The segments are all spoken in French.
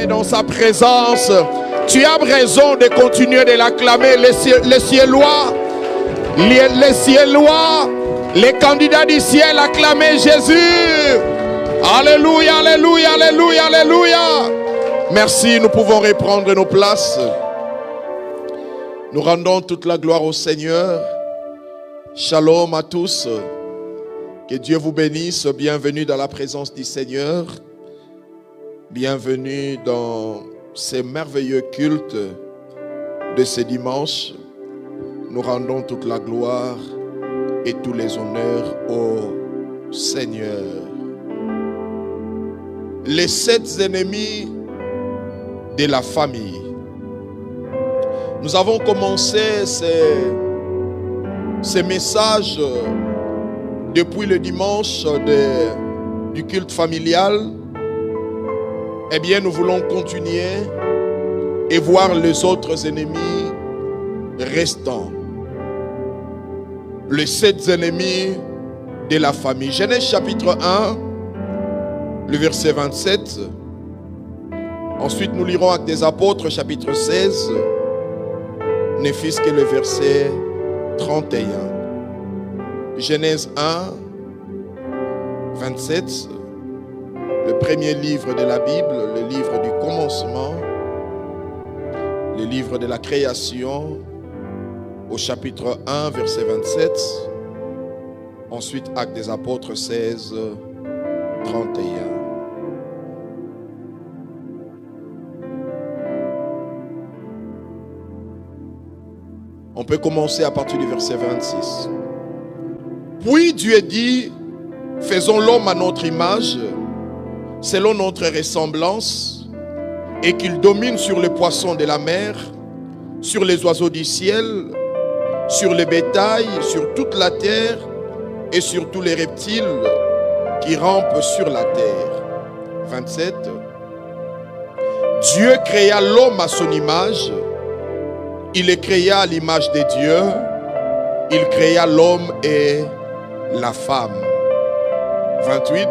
est dans sa présence. Tu as raison de continuer de l'acclamer. Les Ciellois, les candidats du ciel acclamaient Jésus. Alléluia, alléluia, alléluia, alléluia. Merci, nous pouvons reprendre nos places. Nous rendons toute la gloire au Seigneur. Shalom à tous. Que Dieu vous bénisse. Bienvenue dans la présence du Seigneur. Bienvenue dans ces merveilleux cultes de ce dimanche. Nous rendons toute la gloire et tous les honneurs au Seigneur. Les 7 ennemis de la famille. Nous avons commencé ces messages depuis le dimanche du culte familial. Eh bien, nous voulons continuer et voir les autres ennemis restants. Les 7 ennemis de la famille. Genèse chapitre 1, le verset 27. Ensuite, nous lirons Actes des Apôtres, chapitre 16, ne fût-ce que le verset 31. Genèse 1, 27, le premier livre de la Bible, le livre du commencement, le livre de la création, au chapitre 1, verset 27. Ensuite, Actes des Apôtres 16, 31. On peut commencer à partir du verset 26. Puis Dieu dit, faisons l'homme à notre image, selon notre ressemblance, et qu'il domine sur les poissons de la mer, sur les oiseaux du ciel, sur le bétail, sur toute la terre, et sur tous les reptiles qui rampent sur la terre. 27. Dieu créa l'homme à son image. Il le créa à l'image de Dieu. Il créa l'homme et la femme. 28.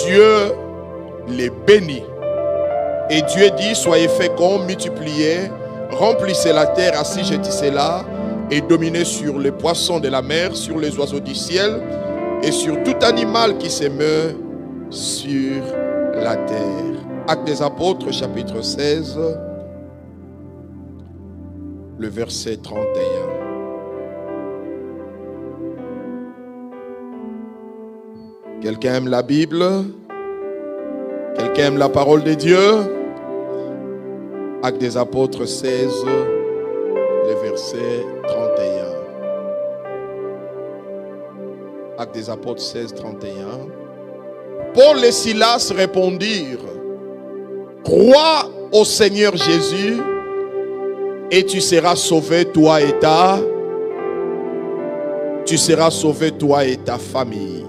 Dieu les bénit. Et Dieu dit, soyez féconds, multipliez, remplissez la terre, assujettissez-la, et dominez sur les poissons de la mer, sur les oiseaux du ciel, et sur tout animal qui se meut sur la terre. Actes des Apôtres, chapitre 16, le verset 31. Quelqu'un aime la Bible? Quelqu'un aime la parole de Dieu? Actes des Apôtres 16, le verset 31. Actes des Apôtres 16, 31. Paul et Silas répondirent, crois au Seigneur Jésus et tu seras sauvé, toi et ta famille.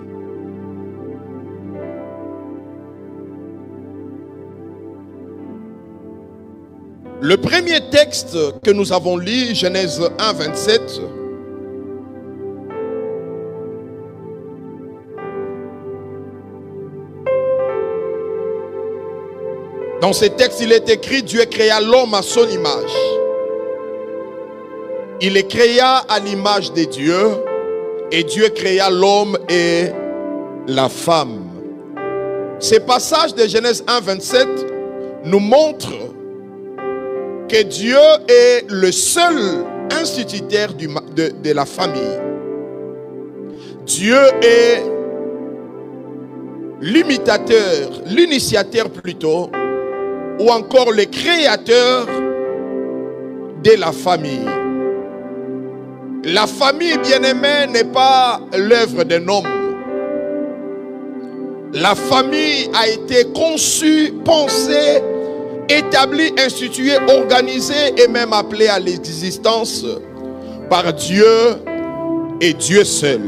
Le premier texte que nous avons lu, Genèse 1, 27. Dans ce texte, il est écrit, Dieu créa l'homme à son image. Il le créa à l'image de Dieu, et Dieu créa l'homme et la femme. Ce passage de Genèse 1, 27 nous montre que Dieu est le seul instituteur de la famille. Dieu est l'initiateur plutôt, ou encore le créateur de la famille. La famille bien-aimée n'est pas l'œuvre d'un homme. La famille a été conçue, pensée, établie, instituée, organisée et même appelée à l'existence par Dieu et Dieu seul.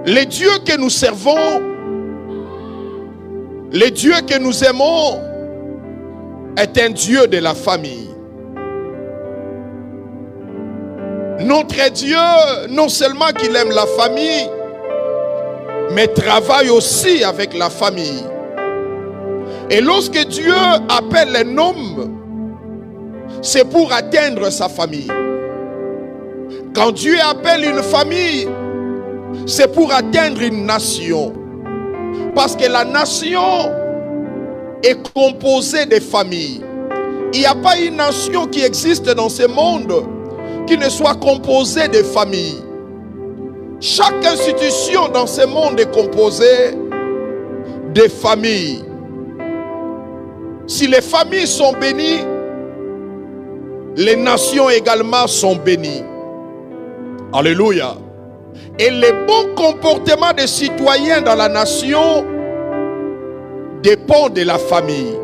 Le Dieu que nous servons, le Dieu que nous aimons est un Dieu de la famille. Notre Dieu, non seulement qu'il aime la famille, mais travaille aussi avec la famille. Et lorsque Dieu appelle un homme, c'est pour atteindre sa famille. Quand Dieu appelle une famille, c'est pour atteindre une nation. Parce que la nation est composée de familles. Il n'y a pas une nation qui existe dans ce monde qui ne soit composée de familles. Chaque institution dans ce monde est composée de familles. Si les familles sont bénies, les nations également sont bénies. Alléluia. Et le bon comportement des citoyens dans la nation dépend de la famille.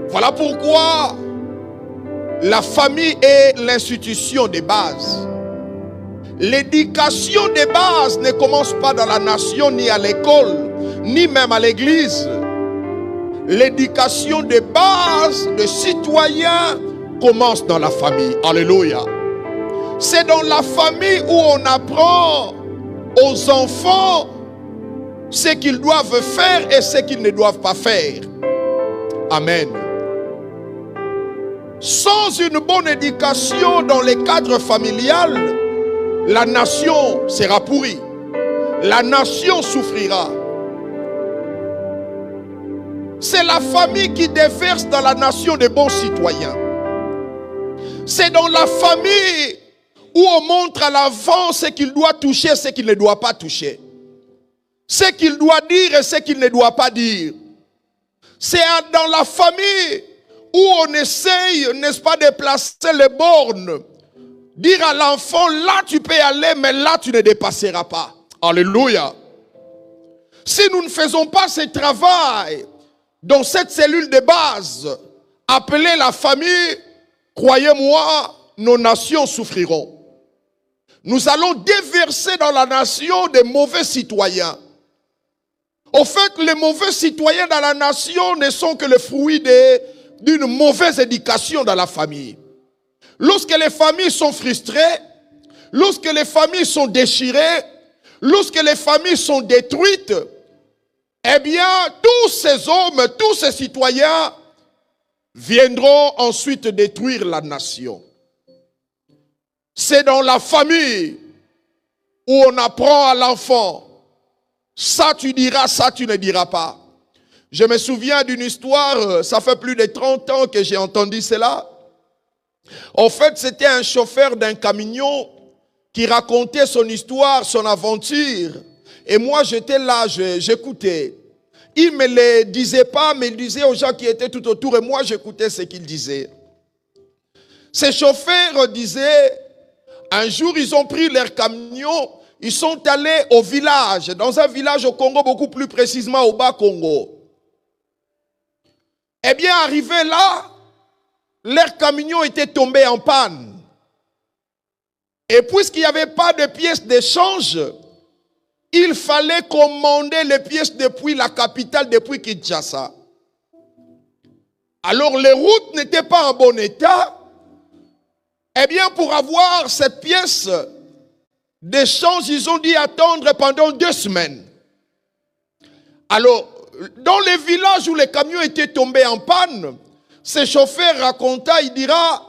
Voilà pourquoi la famille est l'institution de base. L'éducation de base ne commence pas dans la nation, ni à l'école, ni même à l'église. L'éducation de base des citoyens commence dans la famille. Alléluia. C'est dans la famille où on apprend aux enfants ce qu'ils doivent faire et ce qu'ils ne doivent pas faire. Amen. Sans une bonne éducation dans le cadre familial, la nation sera pourrie. La nation souffrira. C'est la famille qui déverse dans la nation de bons citoyens. C'est dans la famille où on montre à l'enfant ce qu'il doit toucher, ce qu'il ne doit pas toucher. Ce qu'il doit dire et ce qu'il ne doit pas dire. C'est dans la famille où on essaye, n'est-ce pas, de placer les bornes. Dire à l'enfant, là tu peux aller, mais là tu ne dépasseras pas. Alléluia. Si nous ne faisons pas ce travail dans cette cellule de base, appelée la famille, croyez-moi, nos nations souffriront. Nous allons déverser dans la nation des mauvais citoyens. Au fait, les mauvais citoyens dans la nation ne sont que le fruit d'une mauvaise éducation dans la famille. Lorsque les familles sont frustrées, lorsque les familles sont déchirées, lorsque les familles sont détruites, eh bien, tous ces hommes, tous ces citoyens viendront ensuite détruire la nation. C'est dans la famille où on apprend à l'enfant, ça tu diras, ça tu ne diras pas. Je me souviens d'une histoire, ça fait plus de 30 ans que j'ai entendu cela. En fait, c'était un chauffeur d'un camion qui racontait son histoire, son aventure. Et moi, j'étais là, j'écoutais. Il ne me le disait pas, mais il disait aux gens qui étaient tout autour. Et moi, j'écoutais ce qu'il disait. Ces chauffeurs disaient, un jour, ils ont pris leur camion, ils sont allés au village, dans un village au Congo, beaucoup plus précisément au Bas-Congo. Eh bien, arrivé là, leur camion était tombé en panne. Et puisqu'il n'y avait pas de pièces d'échange, il fallait commander les pièces depuis la capitale, depuis Kinshasa. Alors les routes n'étaient pas en bon état. Eh bien, pour avoir cette pièce d'échange, ils ont dû attendre pendant 2 semaines. Alors, dans les villages où les camions étaient tombés en panne, ce chauffeur raconta, il dira,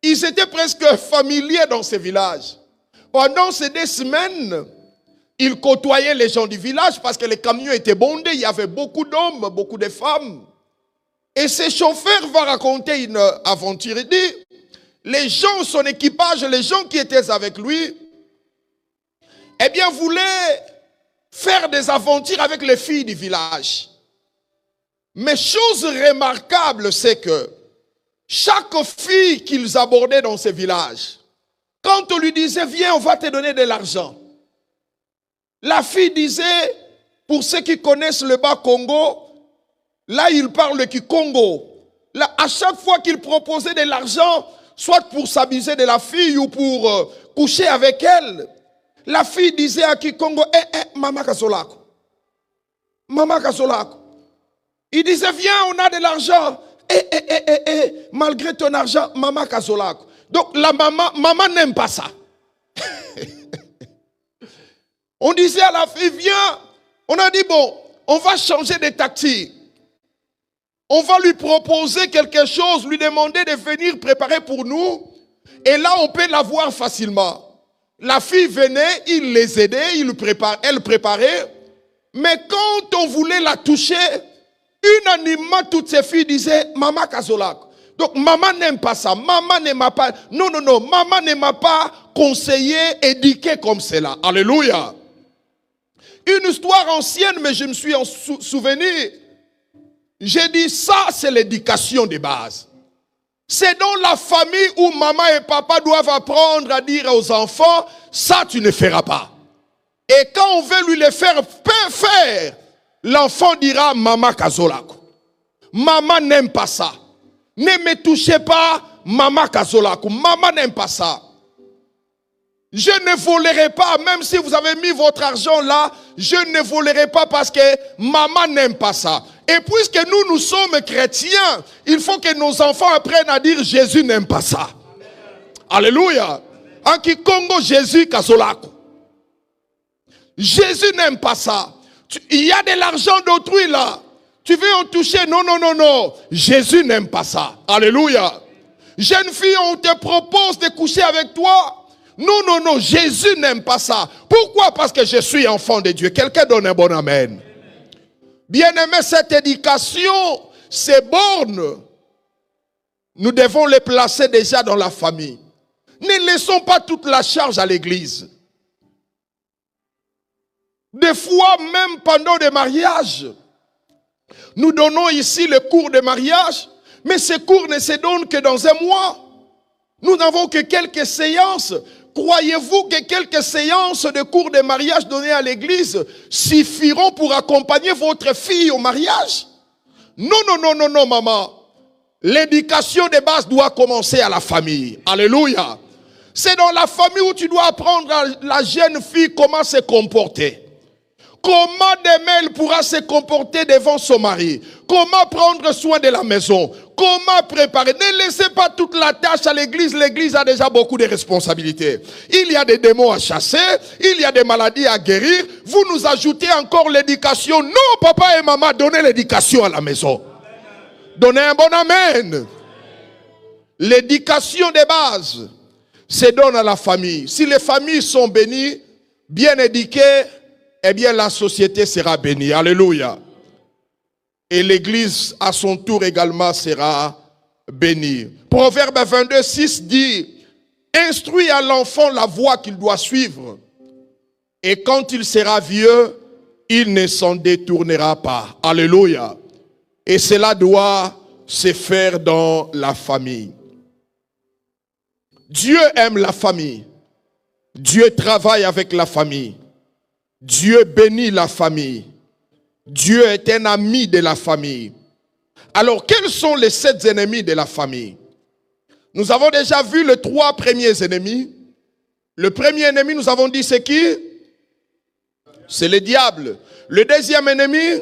ils étaient presque familiers dans ces villages. Pendant ces 2 semaines, ils côtoyaient les gens du village parce que les camions étaient bondés, il y avait beaucoup d'hommes, beaucoup de femmes. Et ce chauffeur va raconter une aventure. Il dit, les gens, son équipage, les gens qui étaient avec lui, eh bien, voulaient faire des aventures avec les filles du village. Mais chose remarquable, c'est que chaque fille qu'ils abordaient dans ce village, quand on lui disait, viens, on va te donner de l'argent, la fille disait, pour ceux qui connaissent le Bas-Congo, là, il parle de Kikongo. Là, à chaque fois qu'il proposait de l'argent, soit pour s'amuser de la fille ou pour coucher avec elle, la fille disait à Kikongo, Mama Kasolako. Mama Kasolako. Il disait, viens, on a de l'argent. Malgré ton argent, Mama Kasolako. Donc la maman n'aime pas ça. On disait à la fille, viens. On a dit, bon, on va changer de tactique. On va lui proposer quelque chose, lui demander de venir préparer pour nous. Et là, on peut l'avoir facilement. La fille venait, il les aidait, elle préparait. Mais quand on voulait la toucher, unanimement, toutes ces filles disaient, Maman Kazolak. Donc, maman n'aime pas ça. Maman ne m'a pas... Non, maman ne m'a pas conseillé, éduqué comme cela. Alléluia. Une histoire ancienne, mais je me suis souvenu. J'ai dit, ça, c'est l'éducation de base. C'est dans la famille où maman et papa doivent apprendre à dire aux enfants, ça, tu ne feras pas. Et quand on veut lui le faire, l'enfant dira, Maman Kazolako. Maman n'aime pas ça. Ne me touchez pas, Maman Kazolako. Maman n'aime pas ça. Je ne volerai pas, même si vous avez mis votre argent là, je ne volerai pas parce que maman n'aime pas ça. Et puisque nous sommes chrétiens, il faut que nos enfants apprennent à dire Jésus n'aime pas ça. Alléluia. En Kikongo, Jésus Kazolako. Jésus n'aime pas ça. Il y a de l'argent d'autrui là. Tu veux en toucher? Non. Jésus n'aime pas ça. Alléluia. Jeune fille, on te propose de coucher avec toi. Non. Jésus n'aime pas ça. Pourquoi? Parce que je suis enfant de Dieu. Quelqu'un donne un bon amen. Bien-aimé, cette éducation, ces bornes, nous devons les placer déjà dans la famille. Ne laissons pas toute la charge à l'église. Des fois, même pendant des mariages, nous donnons ici le cours de mariage, mais ces cours ne se donnent que dans un mois. Nous n'avons que quelques séances. Croyez-vous que quelques séances de cours de mariage données à l'église suffiront pour accompagner votre fille au mariage? Non, maman. L'éducation de base doit commencer à la famille. Alléluia. C'est dans la famille où tu dois apprendre à la jeune fille comment se comporter. Comment demain elle pourra se comporter devant son mari? Comment prendre soin de la maison? Comment préparer? Ne laissez pas toute la tâche à l'église. L'église a déjà beaucoup de responsabilités. Il y a des démons à chasser. Il y a des maladies à guérir. Vous nous ajoutez encore l'éducation. Non, papa et maman, donnez l'éducation à la maison. Donnez un bon amen. L'éducation de base se donne à la famille. Si les familles sont bénies, bien éduquées, eh bien la société sera bénie. Alléluia. Et l'église à son tour également sera bénie. Proverbe 22, 6 dit, instruis à l'enfant la voie qu'il doit suivre. Et quand il sera vieux, il ne s'en détournera pas. Alléluia. Et cela doit se faire dans la famille. Dieu aime la famille. Dieu travaille avec la famille. Dieu bénit la famille. Dieu est un ami de la famille. Alors, quels sont les 7 ennemis de la famille? Nous avons déjà vu les 3 premiers ennemis. Le premier ennemi, nous avons dit, c'est qui? C'est le diable. Le deuxième ennemi,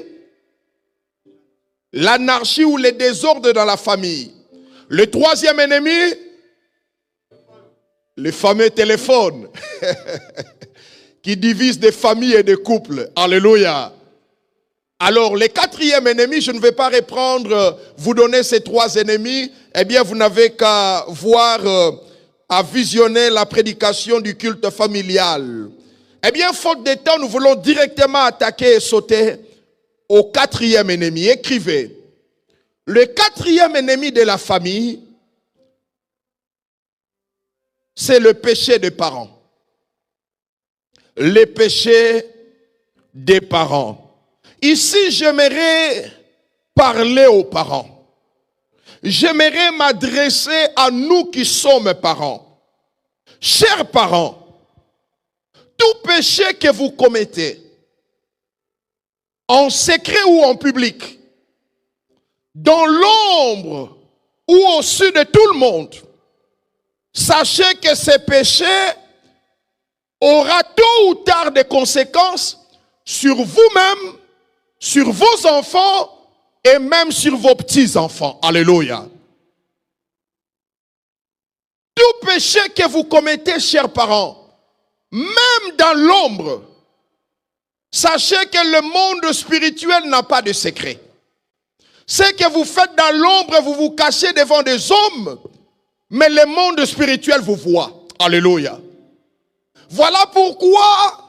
l'anarchie ou le désordre dans la famille. Le troisième ennemi, le fameux téléphone qui divise des familles et des couples. Alléluia. Alors, le 4e ennemi, je ne vais pas reprendre, vous donner ces 3 ennemis. Eh bien, vous n'avez qu'à voir, à visionner la prédication du culte familial. Eh bien, faute de temps, nous voulons directement attaquer et sauter au 4e ennemi. Écrivez. Le 4e ennemi de la famille, c'est le péché des parents. Le péché des parents. Ici, j'aimerais parler aux parents. J'aimerais m'adresser à nous qui sommes parents. Chers parents, tout péché que vous commettez, en secret ou en public, dans l'ombre ou au-dessus de tout le monde, sachez que ce péché aura tôt ou tard des conséquences sur vous-même, sur vos enfants et même sur vos petits-enfants. Alléluia. Tout péché que vous commettez, chers parents, même dans l'ombre, Sachez que le monde spirituel n'a pas de secret. Ce que vous faites dans l'ombre, vous vous cachez devant des hommes, mais le monde spirituel vous voit. Alléluia. Voilà pourquoi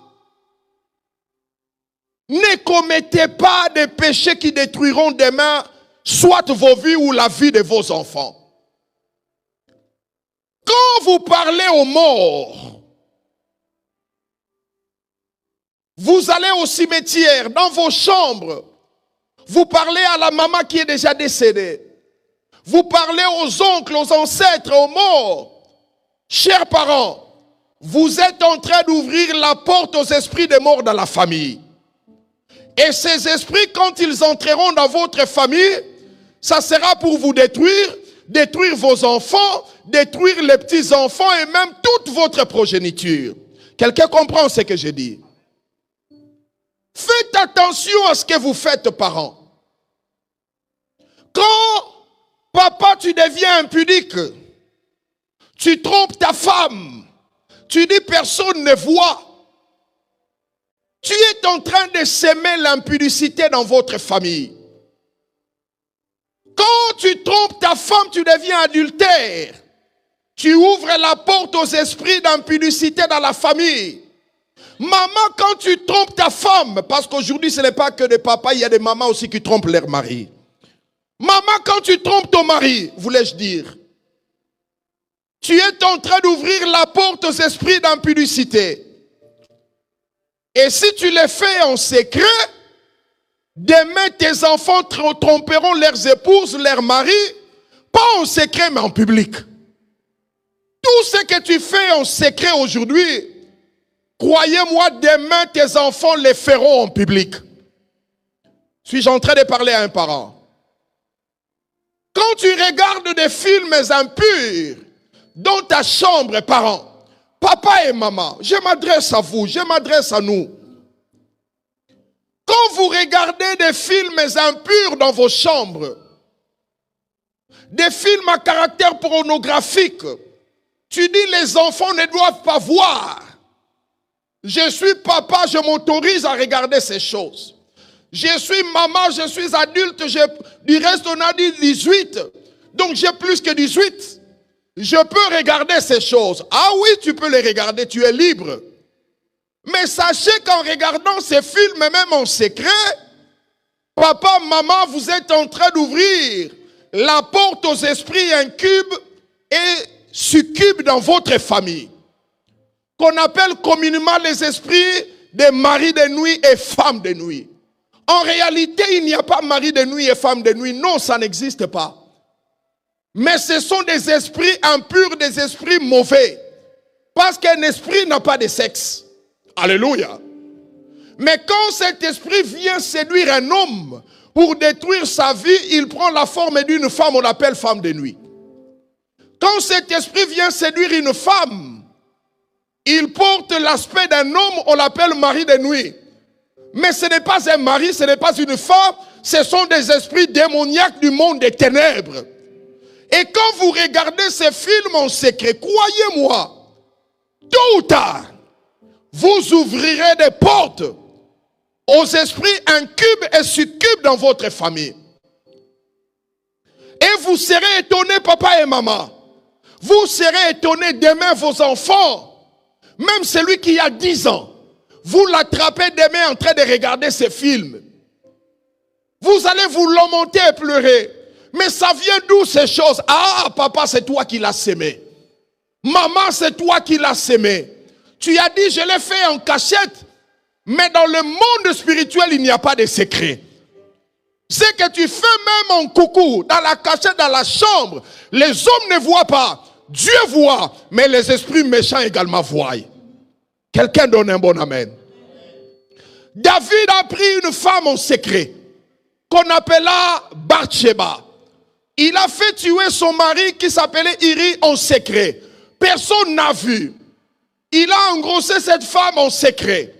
ne commettez pas des péchés qui détruiront demain soit vos vies ou la vie de vos enfants. Quand vous parlez aux morts, vous allez au cimetière, dans vos chambres, vous parlez à la maman qui est déjà décédée. Vous parlez aux oncles, aux ancêtres, aux morts. Chers parents, vous êtes en train d'ouvrir la porte aux esprits des morts dans la famille. Et ces esprits, quand ils entreront dans votre famille, ça sera pour vous détruire, détruire vos enfants, détruire les petits-enfants et même toute votre progéniture. Quelqu'un comprend ce que je dis? Faites attention à ce que vous faites, parents. Quand, papa, tu deviens impudique, tu trompes ta femme, tu dis personne ne voit, tu es en train de semer l'impudicité dans votre famille. Quand tu trompes ta femme, tu deviens adultère. Tu ouvres la porte aux esprits d'impudicité dans la famille. Maman, quand tu trompes ta femme, parce qu'aujourd'hui ce n'est pas que des papas, il y a des mamans aussi qui trompent leur mari. Maman, quand tu trompes ton mari, voulais-je dire, tu es en train d'ouvrir la porte aux esprits d'impudicité. Et si tu le fais en secret, demain tes enfants tromperont leurs épouses, leurs maris, pas en secret mais en public. Tout ce que tu fais en secret aujourd'hui, croyez-moi, demain tes enfants les feront en public. Suis-je en train de parler à un parent? Quand tu regardes des films impurs dans ta chambre, parents, papa et maman, je m'adresse à vous, je m'adresse à nous. Quand vous regardez des films impurs dans vos chambres, des films à caractère pornographique, tu dis les enfants ne doivent pas voir. Je suis papa, je m'autorise à regarder ces choses. Je suis maman, je suis adulte, du reste on a dit 18, donc j'ai plus que 18. Je peux regarder ces choses. Ah oui, tu peux les regarder, tu es libre. Mais sachez qu'en regardant ces films, même en secret, papa, maman, vous êtes en train d'ouvrir la porte aux esprits incubes et succubes dans votre famille. Qu'on appelle communément les esprits des maris de nuit et femmes de nuit. En réalité, il n'y a pas mari de nuit et femme de nuit. Non, ça n'existe pas. Mais ce sont des esprits impurs, des esprits mauvais. Parce qu'un esprit n'a pas de sexe. Alléluia. Mais quand cet esprit vient séduire un homme pour détruire sa vie, il prend la forme d'une femme, on l'appelle femme de nuit. Quand cet esprit vient séduire une femme, il porte l'aspect d'un homme, on l'appelle mari de nuit. Mais ce n'est pas un mari, ce n'est pas une femme, ce sont des esprits démoniaques du monde des ténèbres. Et quand vous regardez ces films en secret, croyez-moi, tôt ou tard, vous ouvrirez des portes aux esprits incubes et succubes dans votre famille. Et vous serez étonnés, papa et maman. Vous serez étonnés demain, vos enfants, même celui qui a 10 ans, vous l'attrapez demain en train de regarder ces films. Vous allez vous lamenter et pleurer. Mais ça vient d'où ces choses? Ah, papa, c'est toi qui l'as sémé. Maman, c'est toi qui l'as sémé. Tu as dit, je l'ai fait en cachette. Mais dans le monde spirituel, il n'y a pas de secret. Ce que tu fais même en coucou, dans la cachette, dans la chambre, les hommes ne voient pas. Dieu voit, mais les esprits méchants également voient. Quelqu'un donne un bon amen. David a pris une femme en secret, qu'on appela Bathsheba. Il a fait tuer son mari qui s'appelait Uri en secret. Personne n'a vu. Il a engrossé cette femme en secret.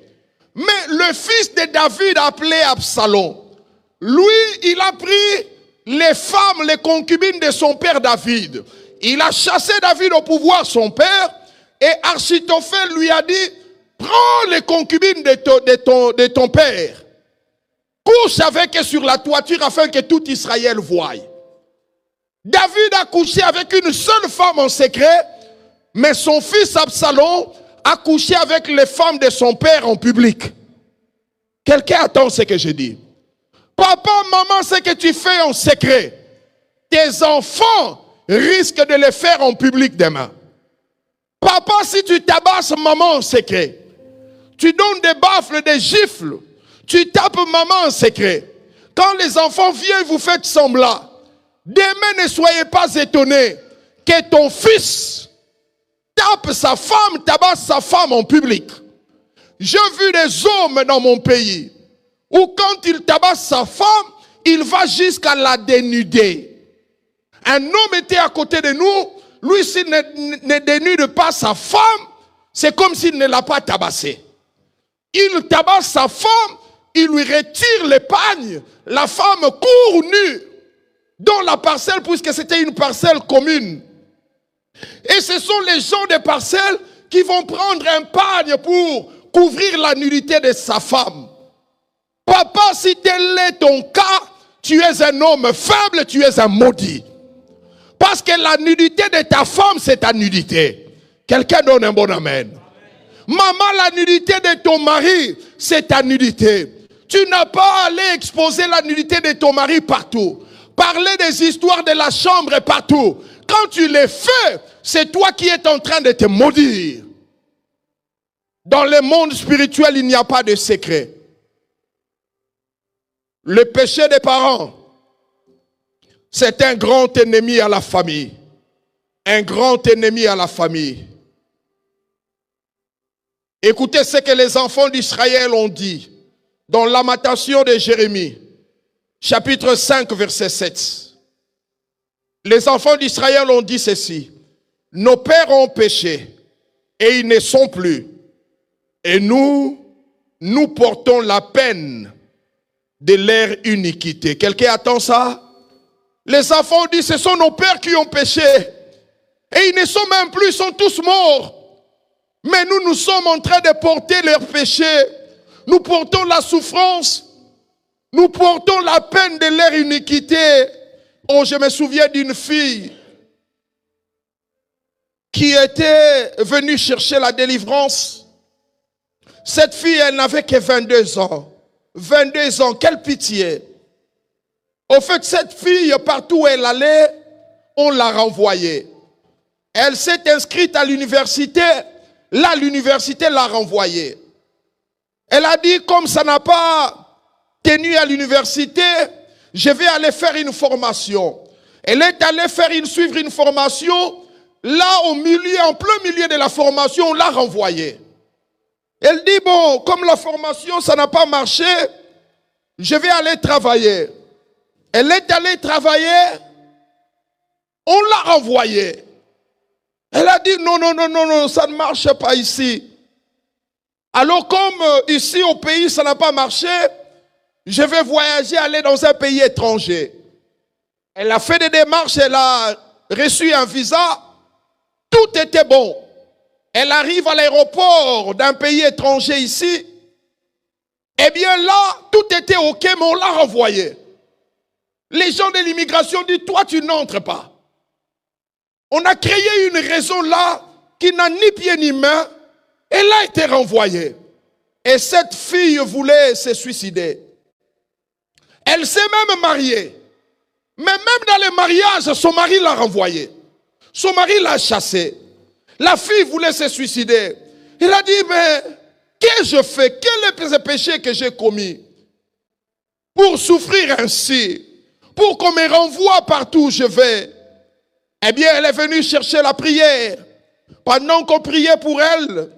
Mais le fils de David appelé Absalom, lui, il a pris les femmes, les concubines de son père David. Il a chassé David au pouvoir, son père, et Achitophel lui a dit, prends les concubine de ton père, couche avec elle sur la toiture afin que tout Israël voie. David a couché avec une seule femme en secret, mais son fils Absalom a couché avec les femmes de son père en public. Quelqu'un attend ce que je dis. Papa, maman, ce que tu fais en secret, tes enfants risquent de le faire en public demain. Papa, si tu tabasses maman en secret, tu donnes des baffles, des gifles, tu tapes maman en secret. Quand les enfants viennent, vous faites semblant. Demain, ne soyez pas étonnés que ton fils tape sa femme, tabasse sa femme en public. J'ai vu des hommes dans mon pays où quand il tabasse sa femme, il va jusqu'à la dénuder. Un homme était à côté de nous, lui s'il ne dénude pas sa femme, c'est comme s'il ne l'a pas tabassé. Il tabasse sa femme, il lui retire l'épargne, la femme court nue dans la parcelle puisque c'était une parcelle commune. Et ce sont les gens des parcelles qui vont prendre un pagne pour couvrir la nudité de sa femme. Papa, si tel est ton cas, tu es un homme faible, tu es un maudit. Parce que la nudité de ta femme, c'est ta nudité. Quelqu'un donne un bon amen. Maman, la nudité de ton mari, c'est ta nudité. Tu n'as pas à aller exposer la nudité de ton mari partout. Parler des histoires de la chambre partout. Quand tu les fais, c'est toi qui es en train de te maudire. Dans le monde spirituel, il n'y a pas de secret. Le péché des parents, c'est un grand ennemi à la famille. Un grand ennemi à la famille. Écoutez ce que les enfants d'Israël ont dit dans Lamentation de Jérémie, chapitre 5, verset 7. Les enfants d'Israël ont dit ceci. Nos pères ont péché et ils ne sont plus. Et nous portons la peine de leur iniquité. Quelqu'un attend ça? Les enfants ont dit, ce sont nos pères qui ont péché. Et ils ne sont même plus, ils sont tous morts. Mais nous sommes en train de porter leurs péchés. Nous portons la souffrance. Nous portons la peine de leur iniquité. Oh, je me souviens d'une fille qui était venue chercher la délivrance. Cette fille, elle n'avait que 22 ans. 22 ans, quelle pitié. Au fait, cette fille, partout où elle allait, on l'a renvoyée. Elle s'est inscrite à l'université. Là, l'université l'a renvoyée. Elle a dit, comme ça n'a pas tenu à l'université, je vais aller faire une formation. Elle est allée suivre une formation. Là, en plein milieu de la formation, on l'a renvoyée. Elle dit, bon, comme la formation, ça n'a pas marché, je vais aller travailler. Elle est allée travailler, on l'a renvoyée. Elle a dit, non, ça ne marche pas ici. Alors comme ici au pays, ça n'a pas marché, je vais voyager, aller dans un pays étranger. Elle a fait des démarches, elle a reçu un visa, tout était bon. Elle arrive à l'aéroport d'un pays étranger ici. Eh bien là, tout était ok, mais on l'a renvoyée. Les gens de l'immigration disent, toi tu n'entres pas. On a créé une raison là qui n'a ni pied ni main. Elle a été renvoyée. Et cette fille voulait se suicider. Elle s'est même mariée. Mais même dans les mariages, son mari l'a renvoyée. Son mari l'a chassée. La fille voulait se suicider. Il a dit, mais qu'est-ce que je fais? Quel est le péché que j'ai commis pour souffrir ainsi? Pour qu'on me renvoie partout où je vais? Eh bien, elle est venue chercher la prière. Pendant qu'on priait pour elle,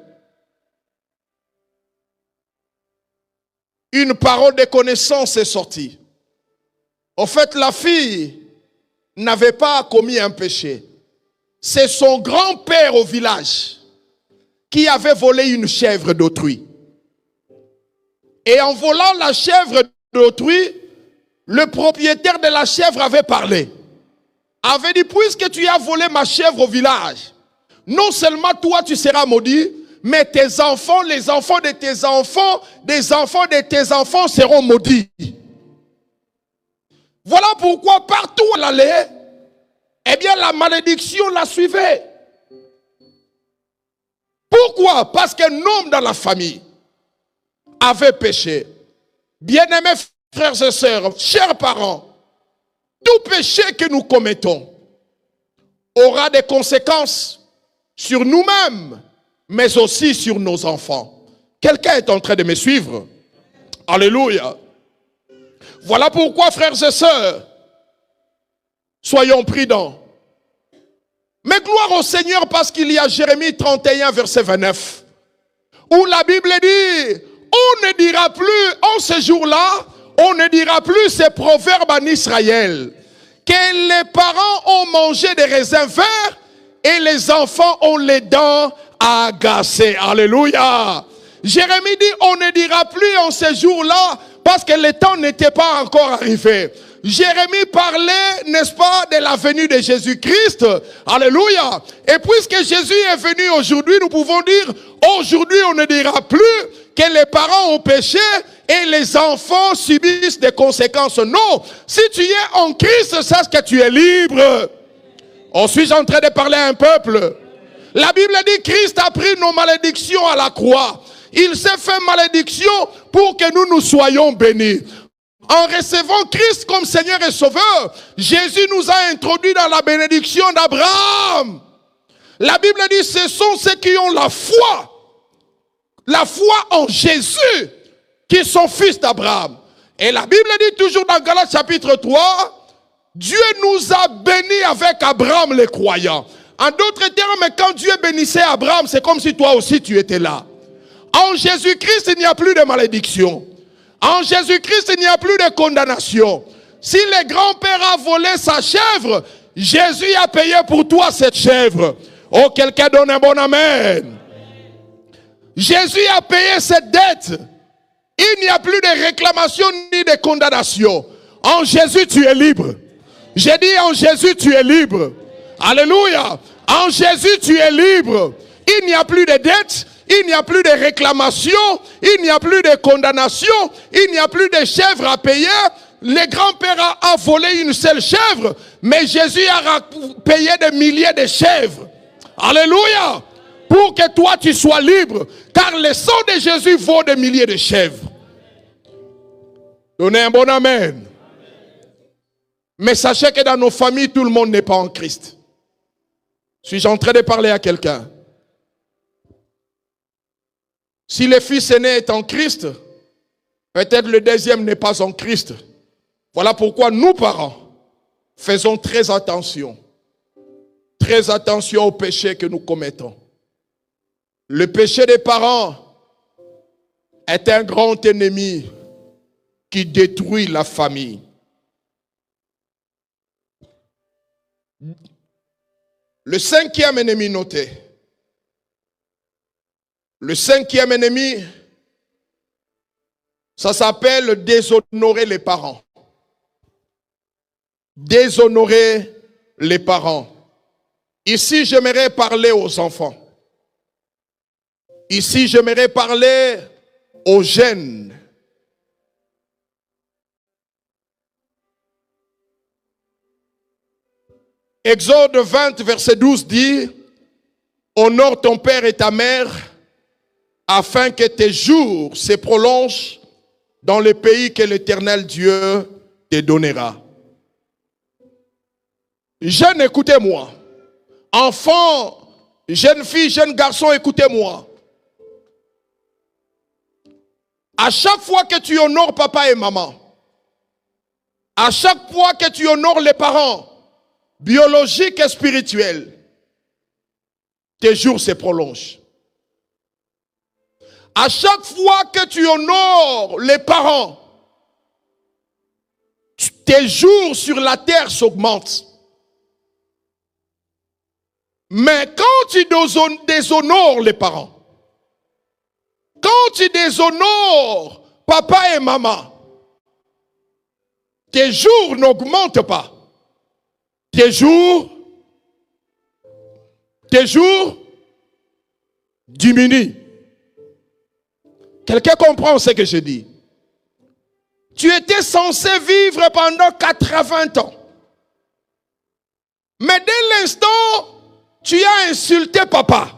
une parole de connaissance est sortie. En fait, la fille n'avait pas commis un péché. C'est son grand-père au village qui avait volé une chèvre d'autrui. Et en volant la chèvre d'autrui, le propriétaire de la chèvre avait parlé. Avait dit, puisque tu as volé ma chèvre au village, non seulement toi tu seras maudit, mais tes enfants, les enfants de tes enfants, des enfants de tes enfants seront maudits. Voilà pourquoi partout où elle allait, eh bien la malédiction la suivait. Pourquoi? Parce qu'un homme dans la famille avait péché. Bien-aimés frères et sœurs, chers parents, tout péché que nous commettons aura des conséquences sur nous-mêmes, mais aussi sur nos enfants. Quelqu'un est en train de me suivre? Alléluia. Voilà pourquoi, frères et sœurs, soyons prudents. Mais gloire au Seigneur, parce qu'il y a Jérémie 31, verset 29, où la Bible dit, on ne dira plus, en ce jour-là, on ne dira plus ces proverbes en Israël, que les parents ont mangé des raisins verts et les enfants ont les dents agacées. Alléluia. Jérémie dit, on ne dira plus en ce jour-là, parce que le temps n'était pas encore arrivé. Jérémie parlait, n'est-ce pas, de la venue de Jésus-Christ. Alléluia. Et puisque Jésus est venu aujourd'hui, nous pouvons dire, aujourd'hui on ne dira plus que les parents ont péché et les enfants subissent des conséquences. Non, si tu es en Christ, sache que tu es libre. Oh, suis-je en train de parler à un peuple? La Bible dit, Christ a pris nos malédictions à la croix. Il s'est fait malédiction pour que nous soyons bénis. En recevant Christ comme Seigneur et Sauveur, Jésus nous a introduits dans la bénédiction d'Abraham. La Bible dit, ce sont ceux qui ont la foi en Jésus, qui sont fils d'Abraham. Et la Bible dit toujours dans Galates chapitre 3, Dieu nous a bénis avec Abraham les croyants. En d'autres termes, quand Dieu bénissait Abraham, c'est comme si toi aussi tu étais là. En Jésus-Christ, il n'y a plus de malédiction. En Jésus-Christ, il n'y a plus de condamnation. Si le grand-père a volé sa chèvre, Jésus a payé pour toi cette chèvre. Oh, quelqu'un donne un bon amen. Jésus a payé cette dette. Il n'y a plus de réclamation ni de condamnation. En Jésus, tu es libre. J'ai dit en Jésus, tu es libre. Alléluia. En Jésus, tu es libre. Il n'y a plus de dette. Il n'y a plus de réclamation, il n'y a plus de condamnation, il n'y a plus de chèvres à payer. Le grand-père a volé une seule chèvre, mais Jésus a payé des milliers de chèvres. Alléluia! Pour que toi tu sois libre, car le sang de Jésus vaut des milliers de chèvres. Donnez un bon amen. Mais sachez que dans nos familles, tout le monde n'est pas en Christ. Suis-je en train de parler à quelqu'un? Si le fils aîné est en Christ, peut-être le deuxième n'est pas en Christ. Voilà pourquoi nous, parents, faisons très attention. Très attention au péché que nous commettons. Le péché des parents est un grand ennemi qui détruit la famille. Le cinquième ennemi noté. Le cinquième ennemi, ça s'appelle déshonorer les parents. Déshonorer les parents. Ici, j'aimerais parler aux enfants. Ici, j'aimerais parler aux jeunes. Exode 20, verset 12 dit, « Honore ton père et ta mère, afin que tes jours se prolongent dans le pays que l'Éternel Dieu te donnera. » Jeunes, écoutez-moi. Enfants, jeunes filles, jeunes garçons, écoutez-moi. À chaque fois que tu honores papa et maman, à chaque fois que tu honores les parents, biologiques et spirituels, tes jours se prolongent. À chaque fois que tu honores les parents, tes jours sur la terre s'augmentent. Mais quand tu déshonores les parents, quand tu déshonores papa et maman, tes jours n'augmentent pas. Tes jours diminue. Quelqu'un comprend ce que je dis? Tu étais censé vivre pendant 80 ans. Mais dès l'instant, tu as insulté papa.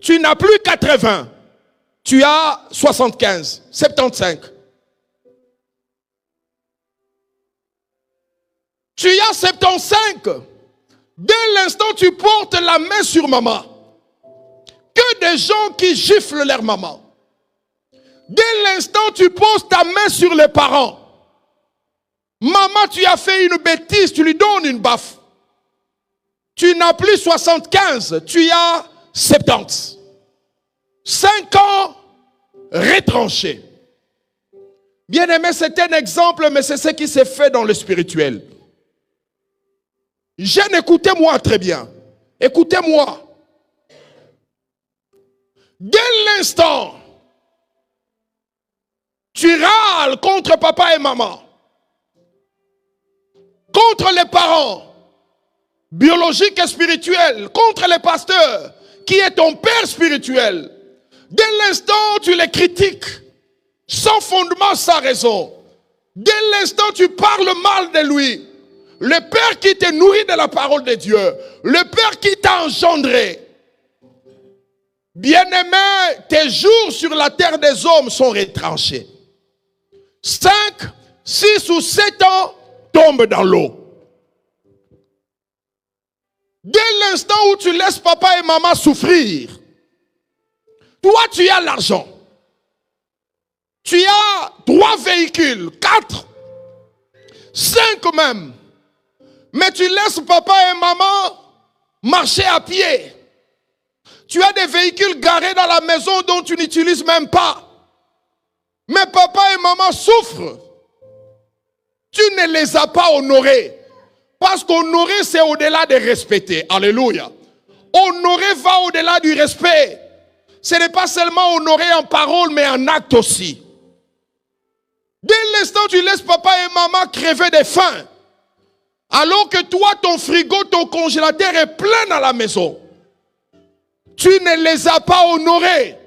Tu n'as plus 80. Tu as 75, 75. Tu as 75. Dès l'instant, tu portes la main sur maman. Que des gens qui giflent leur maman. Dès l'instant, tu poses ta main sur les parents. Maman, tu as fait une bêtise, tu lui donnes une baffe. Tu n'as plus 75, tu as 70. 5 ans retranchés. Bien aimé, c'est un exemple, mais c'est ce qui s'est fait dans le spirituel. Jeune, écoutez-moi très bien. Écoutez-moi. Dès l'instant, tu râles contre papa et maman, contre les parents, biologiques et spirituels, contre les pasteurs, qui est ton père spirituel. Dès l'instant, tu les critiques, sans fondement, sans raison. Dès l'instant, tu parles mal de lui. Le Père qui te nourrit de la parole de Dieu, le Père qui t'a engendré. Bien-aimé, tes jours sur la terre des hommes sont retranchés. 5, 6 ou 7 ans tombent dans l'eau. Dès l'instant où tu laisses papa et maman souffrir, toi tu as l'argent. Tu as 3 véhicules, 4, 5 même. Mais tu laisses papa et maman marcher à pied. Tu as des véhicules garés dans la maison dont tu n'utilises même pas. Mais papa et maman souffrent. Tu ne les as pas honorés. Parce qu'honorer, c'est au-delà de respecter. Alléluia. Honorer va au-delà du respect. Ce n'est pas seulement honorer en parole, mais en acte aussi. Dès l'instant où tu laisses papa et maman crever de faim, alors que toi, ton frigo, ton congélateur est plein à la maison, tu ne les as pas honorés.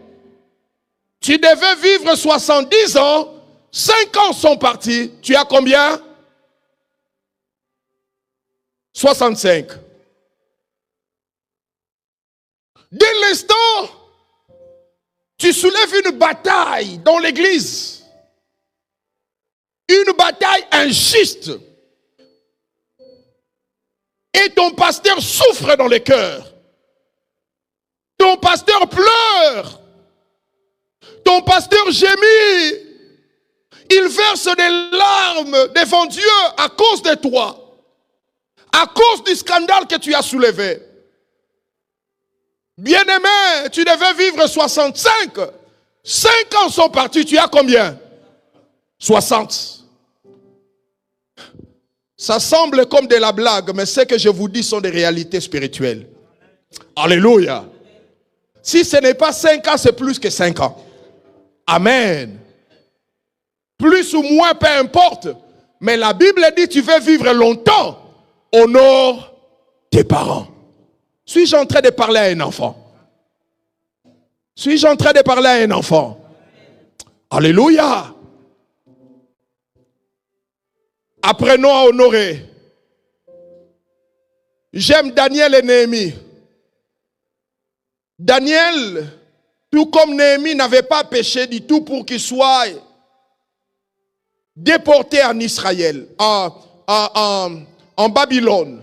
Tu devais vivre 70 ans, 5 ans sont partis. Tu as combien? 65. Dès l'instant, tu soulèves une bataille dans l'église. Une bataille injuste. Et ton pasteur souffre dans le cœur. Ton pasteur pleure. Ton pasteur gémit. Il verse des larmes devant Dieu à cause de toi. À cause du scandale que tu as soulevé. Bien-aimé, tu devais vivre 65. 5 ans sont partis, tu as combien? 60. Ça semble comme de la blague, mais ce que je vous dis sont des réalités spirituelles. Alléluia. Si ce n'est pas 5 ans, c'est plus que 5 ans. Amen. Plus ou moins, peu importe. Mais la Bible dit, tu veux vivre longtemps. Honore tes parents. Suis-je en train de parler à un enfant? Suis-je en train de parler à un enfant? Alléluia. Apprenons à honorer. J'aime Daniel et Néhémie. Daniel, tout comme Néhémie, n'avait pas péché du tout pour qu'il soit déporté en Israël, en Babylone.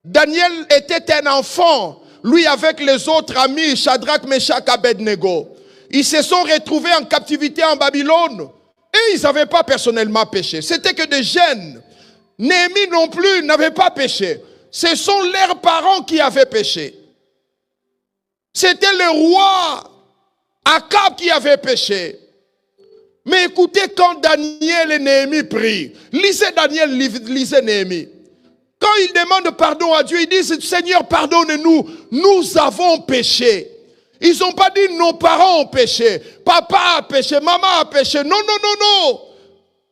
Daniel était un enfant, lui avec les autres amis, Shadrach, Meshach, Abednego. Ils se sont retrouvés en captivité en Babylone et ils n'avaient pas personnellement péché. C'était que des jeunes. Néhémie non plus n'avait pas péché. Ce sont leurs parents qui avaient péché. C'était le roi Akab qui avait péché. Mais écoutez, quand Daniel et Néhémie prient, lisez Daniel, lisez Néhémie. Quand ils demandent pardon à Dieu, ils disent, Seigneur, pardonne-nous, nous avons péché. Ils n'ont pas dit, nos parents ont péché, papa a péché, maman a péché. Non, non, non, non.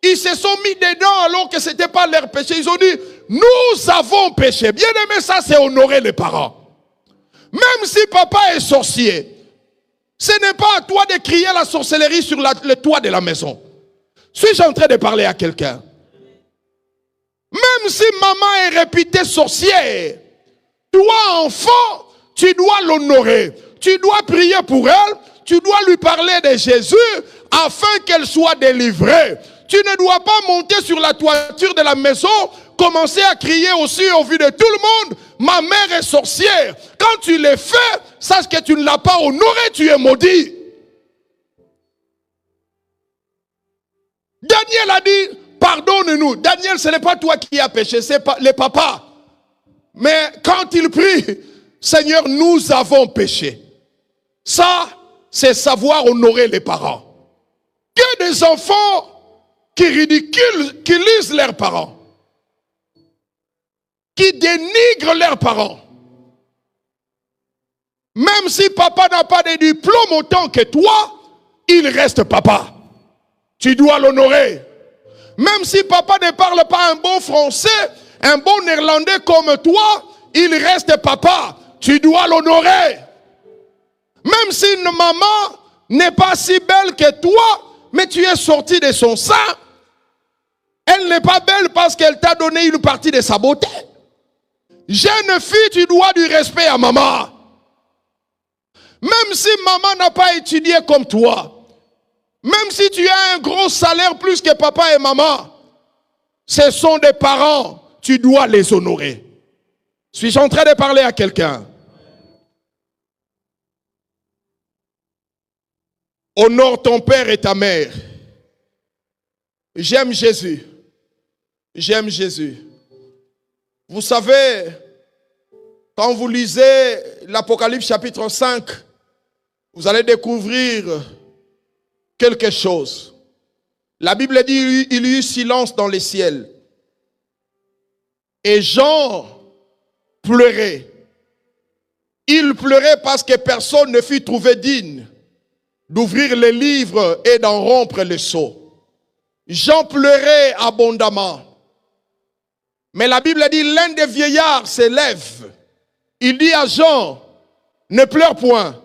Ils se sont mis dedans alors que ce n'était pas leur péché. Ils ont dit, nous avons péché. Bien aimé, ça c'est honorer les parents. Même si papa est sorcier, ce n'est pas à toi de crier la sorcellerie sur le toit de la maison. Suis-je en train de parler à quelqu'un? Même si maman est réputée sorcière, toi enfant, tu dois l'honorer. Tu dois prier pour elle. Tu dois lui parler de Jésus afin qu'elle soit délivrée. Tu ne dois pas monter sur la toiture de la maison, commencer à crier aussi au vu de tout le monde, ma mère est sorcière. Quand tu le fais, sache que tu ne l'as pas honoré, tu es maudit. Daniel a dit, pardonne-nous. Daniel, ce n'est pas toi qui as péché, c'est les papas. Mais quand il prie, Seigneur, nous avons péché. Ça, c'est savoir honorer les parents. Que des enfants qui ridiculisent leurs parents, qui dénigrent leurs parents. Même si papa n'a pas de diplôme autant que toi, il reste papa. Tu dois l'honorer. Même si papa ne parle pas un bon français, un bon néerlandais comme toi, il reste papa. Tu dois l'honorer. Même si une maman n'est pas si belle que toi, mais tu es sorti de son sein, elle n'est pas belle parce qu'elle t'a donné une partie de sa beauté. Jeune fille, tu dois du respect à maman. Même si maman n'a pas étudié comme toi, même si tu as un gros salaire plus que papa et maman, ce sont des parents, tu dois les honorer. Suis-je en train de parler à quelqu'un? Honore ton père et ta mère. J'aime Jésus. J'aime Jésus. Vous savez, quand vous lisez l'Apocalypse chapitre 5, vous allez découvrir quelque chose. La Bible dit il y eut silence dans les ciels. Et Jean pleurait. Il pleurait parce que personne ne fut trouvé digne d'ouvrir les livres et d'en rompre les sceaux. Jean pleurait abondamment. Mais la Bible dit, l'un des vieillards s'élève. Il dit à Jean, ne pleure point.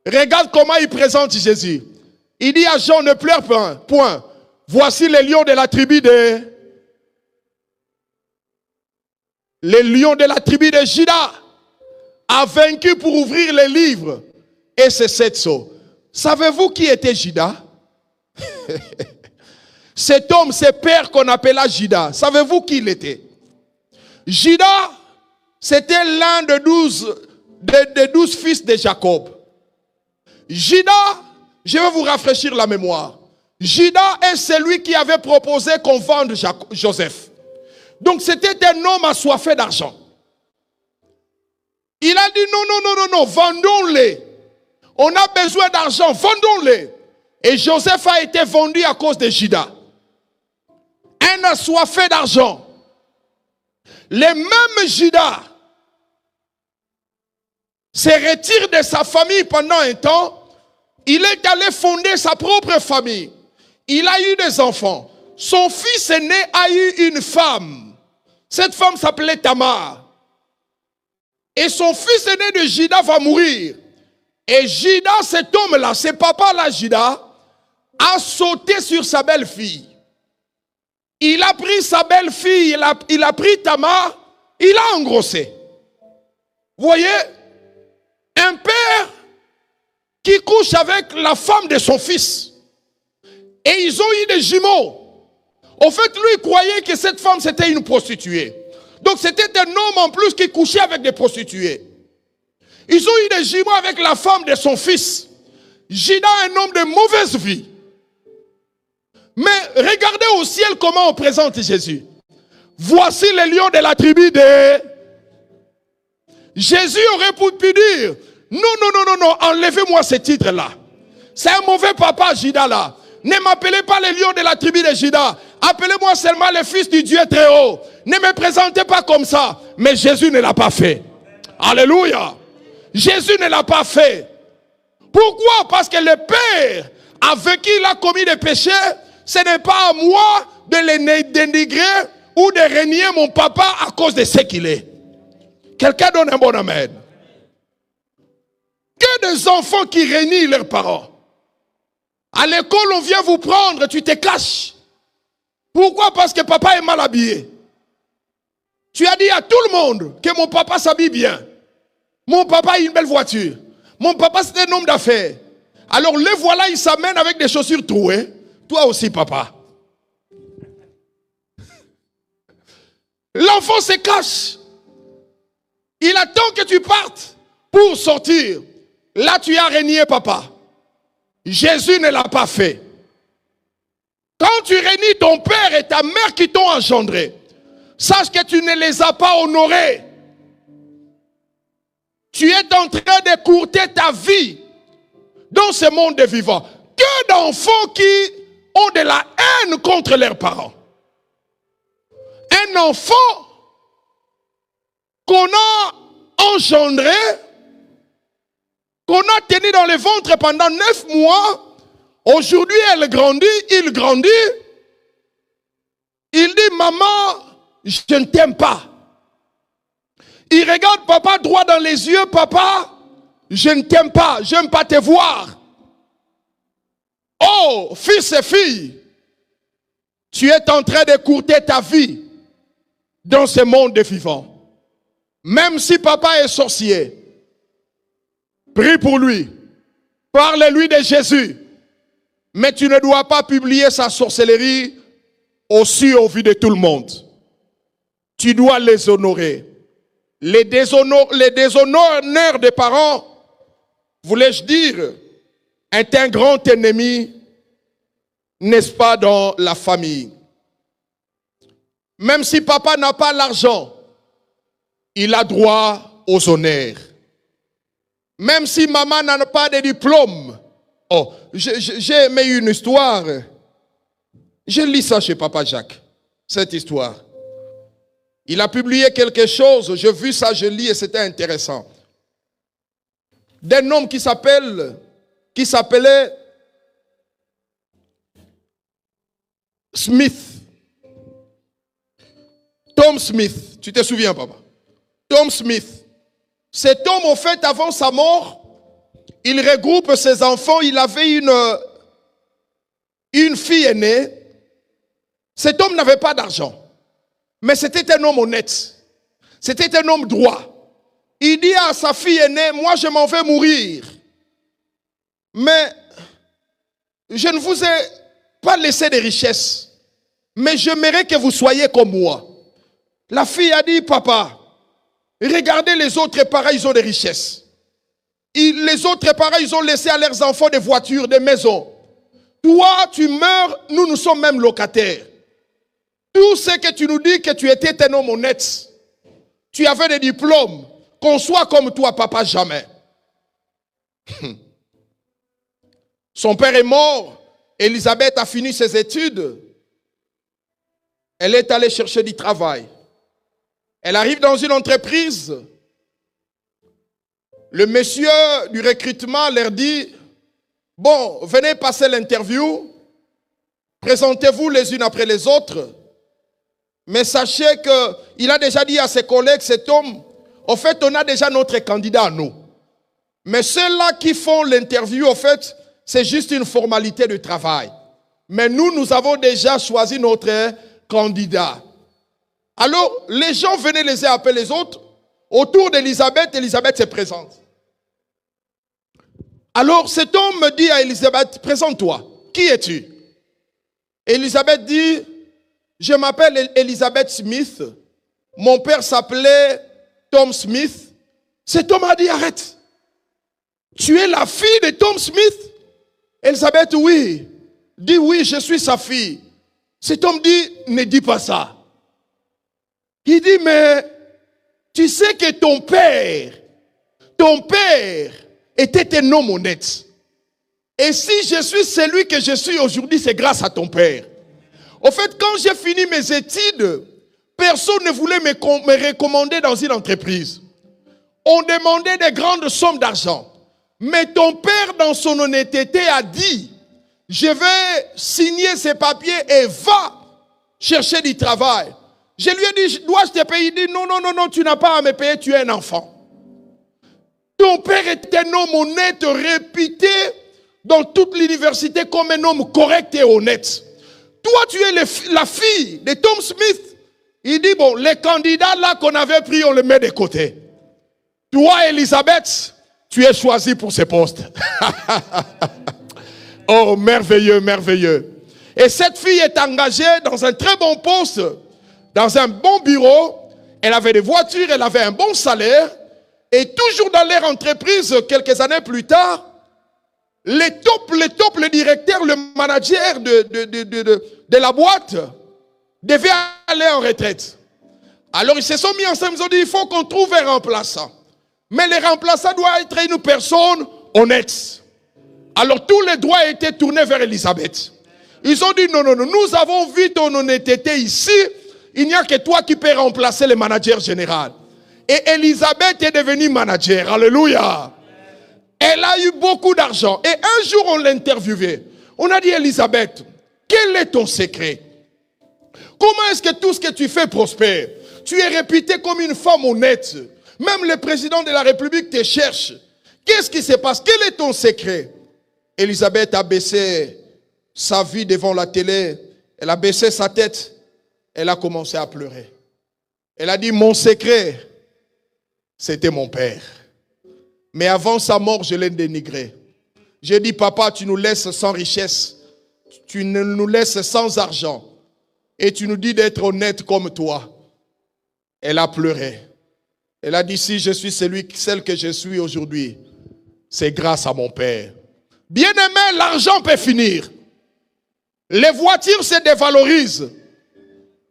Regarde comment il présente Jésus. Il dit à Jean, ne pleure point. Voici les lions de la tribu de... Les lions de la tribu de Juda a vaincu pour ouvrir les livres. Et c'est 7 sceaux. Savez-vous qui était Juda? Cet homme, ce père qu'on appela Juda, savez-vous qui il était? Juda, c'était l'un des 12 fils de Jacob. Juda, je vais vous rafraîchir la mémoire. Juda est celui qui avait proposé qu'on vende Joseph. Donc c'était un homme assoiffé d'argent. Il a dit non, vendons-les. On a besoin d'argent, vendons-les. Et Joseph a été vendu à cause de Juda. Un assoiffé d'argent. Le même Juda se retire de sa famille pendant un temps. Il est allé fonder sa propre famille. Il a eu des enfants. Son fils aîné a eu une femme. Cette femme s'appelait Tamar. Et son fils aîné de Juda va mourir. Et Juda, cet homme-là, ce papa-là, Juda, a sauté sur sa belle-fille. Il a pris sa belle-fille, il a pris Tamar, il a engrossé. Vous voyez, un père qui couche avec la femme de son fils. Et ils ont eu des jumeaux. Au fait, lui, il croyait que cette femme, c'était une prostituée. Donc, c'était un homme en plus qui couchait avec des prostituées. Ils ont eu des jumeaux avec la femme de son fils. Juda, un homme de mauvaise vie. Mais regardez au ciel comment on présente Jésus. Voici les lions de la tribu de... Jésus aurait pu dire, non, enlevez-moi ce titre-là. C'est un mauvais papa, Juda là. Ne m'appelez pas les lions de la tribu de Juda. Appelez-moi seulement le fils du Dieu très haut. Ne me présentez pas comme ça. Mais Jésus ne l'a pas fait. Alléluia. Jésus ne l'a pas fait. Pourquoi? Parce que le Père avec qui il a commis des péchés, ce n'est pas à moi de le dénigrer ou de renier mon papa à cause de ce qu'il est. Quelqu'un donne un bon amen. Que des enfants qui régnient leurs parents. À l'école, on vient vous prendre, tu te caches. Pourquoi? Parce que papa est mal habillé. Tu as dit à tout le monde que mon papa s'habille bien. Mon papa a une belle voiture. Mon papa, c'est un homme d'affaires. Alors, les voilà, ils s'amènent avec des chaussures trouées. Toi aussi, papa. L'enfant se cache. Il attend que tu partes pour sortir. Là, tu as régné, papa. Jésus ne l'a pas fait. Quand tu régnis ton père et ta mère qui t'ont engendré, sache que tu ne les as pas honorés. Tu es en train d'écourter ta vie dans ce monde des vivants. Que d'enfants qui ont de la haine contre leurs parents. Un enfant qu'on a engendré, qu'on a tenu dans le ventre pendant 9 mois, aujourd'hui elle grandit, il grandit, il dit maman, je ne t'aime pas. Il regarde papa droit dans les yeux, papa, je ne t'aime pas, je n'aime pas te voir. Oh, fils et filles, tu es en train d'écourter ta vie dans ce monde des vivants. Même si papa est sorcier, prie pour lui, parle-lui de Jésus, mais tu ne dois pas publier sa sorcellerie aussi au vu de tout le monde. Tu dois les honorer. Les déshonneurs des parents, voulais-je dire, est un grand ennemi, n'est-ce pas, dans la famille. Même si papa n'a pas l'argent, il a droit aux honneurs. Même si maman n'a pas de diplôme. Oh, j'ai aimé une histoire. Je lis ça chez papa Jacques, cette histoire. Il a publié quelque chose, j'ai vu ça, je lis et c'était intéressant. D'un homme qui s'appelait Smith. Tom Smith. Tu te souviens, papa? Tom Smith. Cet homme, en fait, avant sa mort, il regroupe ses enfants. Il avait une fille aînée. Cet homme n'avait pas d'argent. Mais c'était un homme honnête. C'était un homme droit. Il dit à sa fille aînée, moi je m'en vais mourir. Mais je ne vous ai pas laissé de richesses. Mais j'aimerais que vous soyez comme moi. La fille a dit, papa, regardez les autres parents, ils ont des richesses. Les autres parents, ils ont laissé à leurs enfants des voitures, des maisons. Toi, tu meurs, nous sommes même locataires. Tout ce que tu nous dis que tu étais un homme honnête, tu avais des diplômes, qu'on soit comme toi, papa, jamais. Son père est mort, Élisabeth a fini ses études. Elle est allée chercher du travail. Elle arrive dans une entreprise. Le monsieur du recrutement leur dit, bon, venez passer l'interview, présentez-vous les unes après les autres. Mais sachez qu'il a déjà dit à ses collègues, cet homme, en fait, on a déjà notre candidat à nous. Mais ceux-là qui font l'interview, en fait, c'est juste une formalité de travail. Mais nous avons déjà choisi notre candidat. Alors, les gens venaient les uns après les autres. Autour d'Élisabeth, Élisabeth se présente. Alors, cet homme me dit à Élisabeth, présente-toi. Qui es-tu? Élisabeth dit, je m'appelle Élisabeth Smith. Mon père s'appelait Tom Smith. Cet homme a dit, arrête. Tu es la fille de Tom Smith? Élisabeth, oui. Dit, oui, je suis sa fille. Cet homme dit, ne dis pas ça. Il dit, mais tu sais que ton père était un homme honnête. Et si je suis celui que je suis aujourd'hui, c'est grâce à ton père. Au fait, quand j'ai fini mes études, personne ne voulait me recommander dans une entreprise. On demandait des grandes sommes d'argent. Mais ton père, dans son honnêteté, a dit, je vais signer ces papiers et va chercher du travail. Je lui ai dit, dois-je te payer? Il dit, non, tu n'as pas à me payer, tu es un enfant. Ton père est un homme honnête, réputé dans toute l'université comme un homme correct et honnête. Toi, tu es la fille de Tom Smith. Il dit, bon, les candidats là qu'on avait pris, on les met de côté. Toi, Elisabeth, tu es choisie pour ce poste. Oh, merveilleux, merveilleux. Et cette fille est engagée dans un très bon poste, dans un bon bureau. Elle avait des voitures, elle avait un bon salaire. Et toujours dans leur entreprise, quelques années plus tard, les directeurs, le manager de la boîte devaient aller en retraite. Alors ils se sont mis ensemble, ils ont dit, il faut qu'on trouve un remplaçant. Mais le remplaçant doit être une personne honnête. Alors tous les doigts étaient tournés vers Elisabeth. Ils ont dit, non, nous avons vu ton honnêteté ici. Il n'y a que toi qui peux remplacer le manager général. Et Elisabeth est devenue manager. Alléluia. Elle a eu beaucoup d'argent. Et un jour, on l'a interviewée. On a dit, Elisabeth, quel est ton secret? Comment est-ce que tout ce que tu fais prospère? Tu es réputée comme une femme honnête. Même le président de la République te cherche. Qu'est-ce qui se passe? Quel est ton secret? Elisabeth a baissé sa vie devant la télé. Elle a baissé sa tête. Elle a commencé à pleurer. Elle a dit, mon secret, c'était mon père. Mais avant sa mort, je l'ai dénigré. J'ai dit, papa, tu nous laisses sans richesse. Tu nous laisses sans argent. Et tu nous dis d'être honnête comme toi. Elle a pleuré. Elle a dit, si je suis celle que je suis aujourd'hui, c'est grâce à mon père. Bien-aimé, l'argent peut finir. Les voitures se dévalorisent.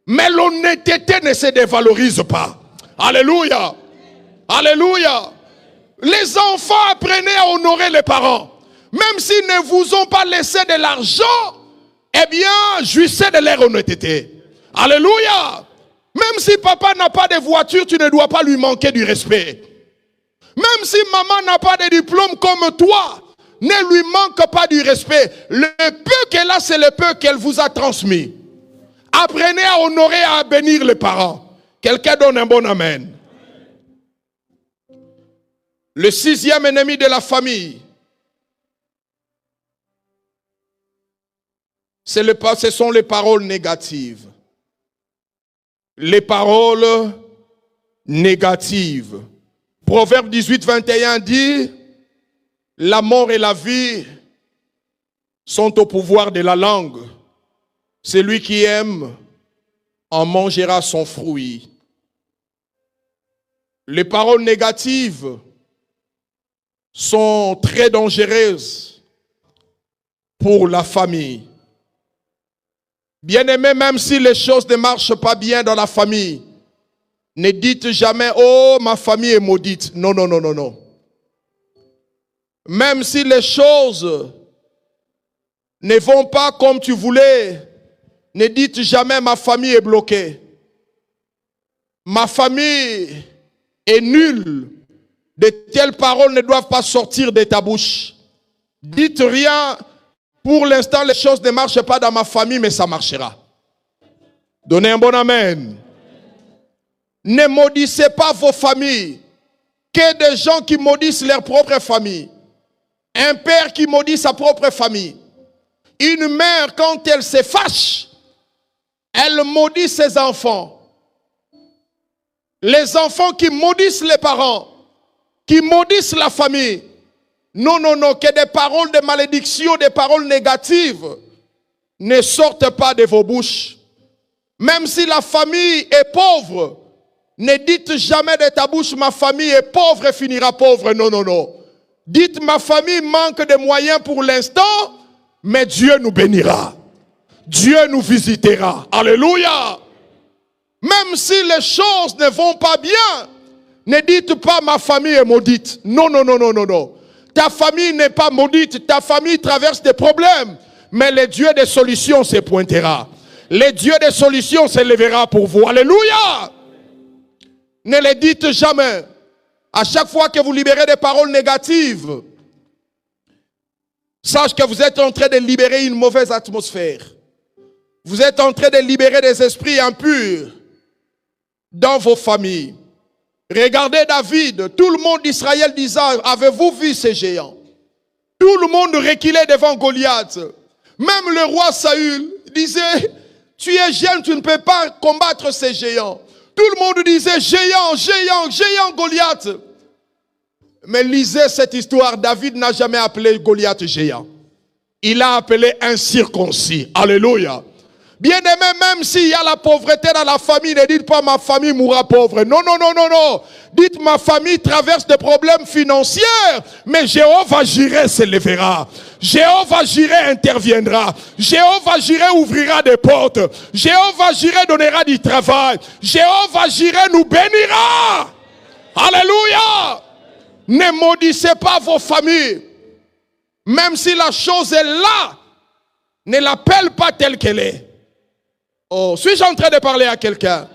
Mais l'honnêteté ne se dévalorise pas. Alléluia. Alléluia. Les enfants, apprenez à honorer les parents. Même s'ils ne vous ont pas laissé de l'argent, eh bien, jouissez de leur honnêteté. Alléluia. Même si papa n'a pas de voiture, tu ne dois pas lui manquer du respect. Même si maman n'a pas de diplôme comme toi, ne lui manque pas du respect. Le peu qu'elle a, c'est le peu qu'elle vous a transmis. Apprenez à honorer, à bénir les parents. Quelqu'un donne un bon amen. Le sixième ennemi de la famille, ce sont les paroles négatives. Les paroles négatives. Proverbe 18, 21 dit, la mort et la vie sont au pouvoir de la langue. Celui qui aime en mangera son fruit. Les paroles négatives sont très dangereuses pour la famille. Bien-aimés, même si les choses ne marchent pas bien dans la famille, ne dites jamais, oh, ma famille est maudite. Non, non, non, non, non. Même si les choses ne vont pas comme tu voulais, ne dites jamais, ma famille est bloquée. Ma famille est nulle. De telles paroles ne doivent pas sortir de ta bouche. Dites rien. Pour l'instant, les choses ne marchent pas dans ma famille, mais ça marchera. Donnez un bon amen. Ne maudissez pas vos familles. Que des gens qui maudissent leur propre famille. Un père qui maudit sa propre famille. Une mère, quand elle se fâche, elle maudit ses enfants. Les enfants qui maudissent les parents, qui maudissent la famille. Non, non, non, que des paroles de malédiction, des paroles négatives ne sortent pas de vos bouches. Même si la famille est pauvre, ne dites jamais de ta bouche, ma famille est pauvre et finira pauvre. Non, non, non. Dites, ma famille manque de moyens pour l'instant, mais Dieu nous bénira. Dieu nous visitera. Alléluia. Même si les choses ne vont pas bien, ne dites pas, ma famille est maudite. Non, non, non, non, non, non. Ta famille n'est pas maudite, ta famille traverse des problèmes, mais le Dieu des solutions se pointera. Le Dieu des solutions se lèvera pour vous. Alléluia. Ne le dites jamais. À chaque fois que vous libérez des paroles négatives, sache que vous êtes en train de libérer une mauvaise atmosphère. Vous êtes en train de libérer des esprits impurs dans vos familles. Regardez David, tout le monde d'Israël disant, avez-vous vu ces géants? Tout le monde reculait devant Goliath. Même le roi Saül disait, tu es jeune, tu ne peux pas combattre ces géants. Tout le monde disait, géant, géant, géant Goliath. Mais lisez cette histoire, David n'a jamais appelé Goliath géant. Il a appelé un circoncis. Alléluia. Bien-aimé, même s'il y a la pauvreté dans la famille, ne dites pas ma famille mourra pauvre. Non, non, non, non, non. Dites ma famille traverse des problèmes financiers, mais Jéhovah Jireh s'élèvera. Jéhovah Jireh interviendra. Jéhovah Jireh ouvrira des portes. Jéhovah Jireh donnera du travail. Jéhovah Jireh nous bénira. Alléluia. Ne maudissez pas vos familles. Même si la chose est là, ne l'appelle pas telle qu'elle est. Oh, suis-je en train de parler à quelqu'un?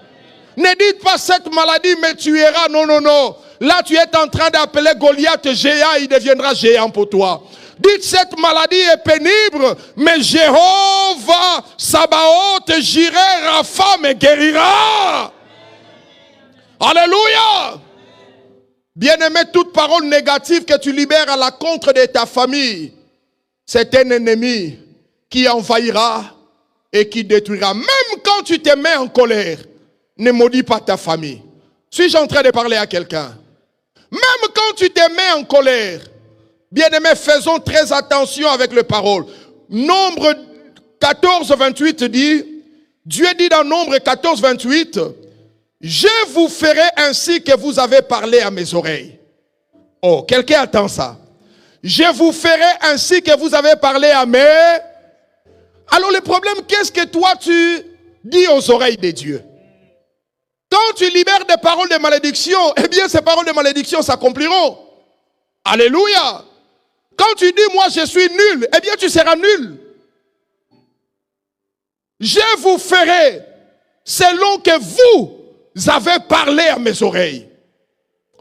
Ne dites pas cette maladie me tuera. Non, non, non. Là, tu es en train d'appeler Goliath géant, il deviendra géant pour toi. Dites cette maladie est pénible, mais Jéhovah, Sabaoth, Jireh, Rapha me guérira. Alléluia. Bien-aimé, toute parole négative que tu libères à la contre de ta famille, c'est un ennemi qui envahira et qui détruira. Même quand tu te mets en colère, ne maudis pas ta famille. Suis-je en train de parler à quelqu'un? Même quand tu te mets en colère, bien-aimé, faisons très attention avec les paroles. Nombre 14, 28 dit, Dieu dit dans Nombre 14, 28, je vous ferai ainsi que vous avez parlé à mes oreilles. Oh, quelqu'un attend ça. Je vous ferai ainsi que vous avez parlé à mes... Alors le problème, qu'est-ce que toi tu dis aux oreilles de Dieu? Quand tu libères des paroles de malédiction, eh bien ces paroles de malédiction s'accompliront. Alléluia. Quand tu dis moi je suis nul, eh bien tu seras nul. Je vous ferai selon que vous avez parlé à mes oreilles.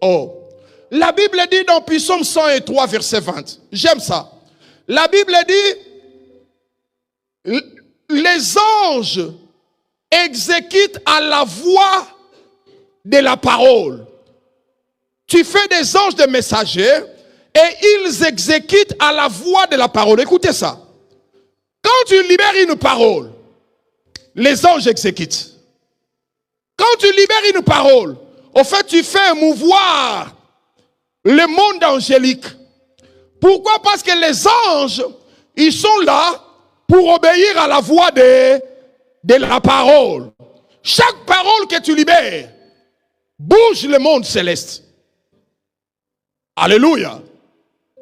Oh. La Bible dit dans Psaume 103 verset 20. J'aime ça. La Bible dit les anges exécutent à la voix de la parole. Tu fais des anges de messagers et ils exécutent à la voix de la parole. Écoutez ça. Quand tu libères une parole, les anges exécutent. Quand tu libères une parole, au fait tu fais mouvoir le monde angélique. Pourquoi? Parce que les anges, ils sont là pour obéir à la voix de la parole. Chaque parole que tu libères bouge le monde céleste. Alléluia.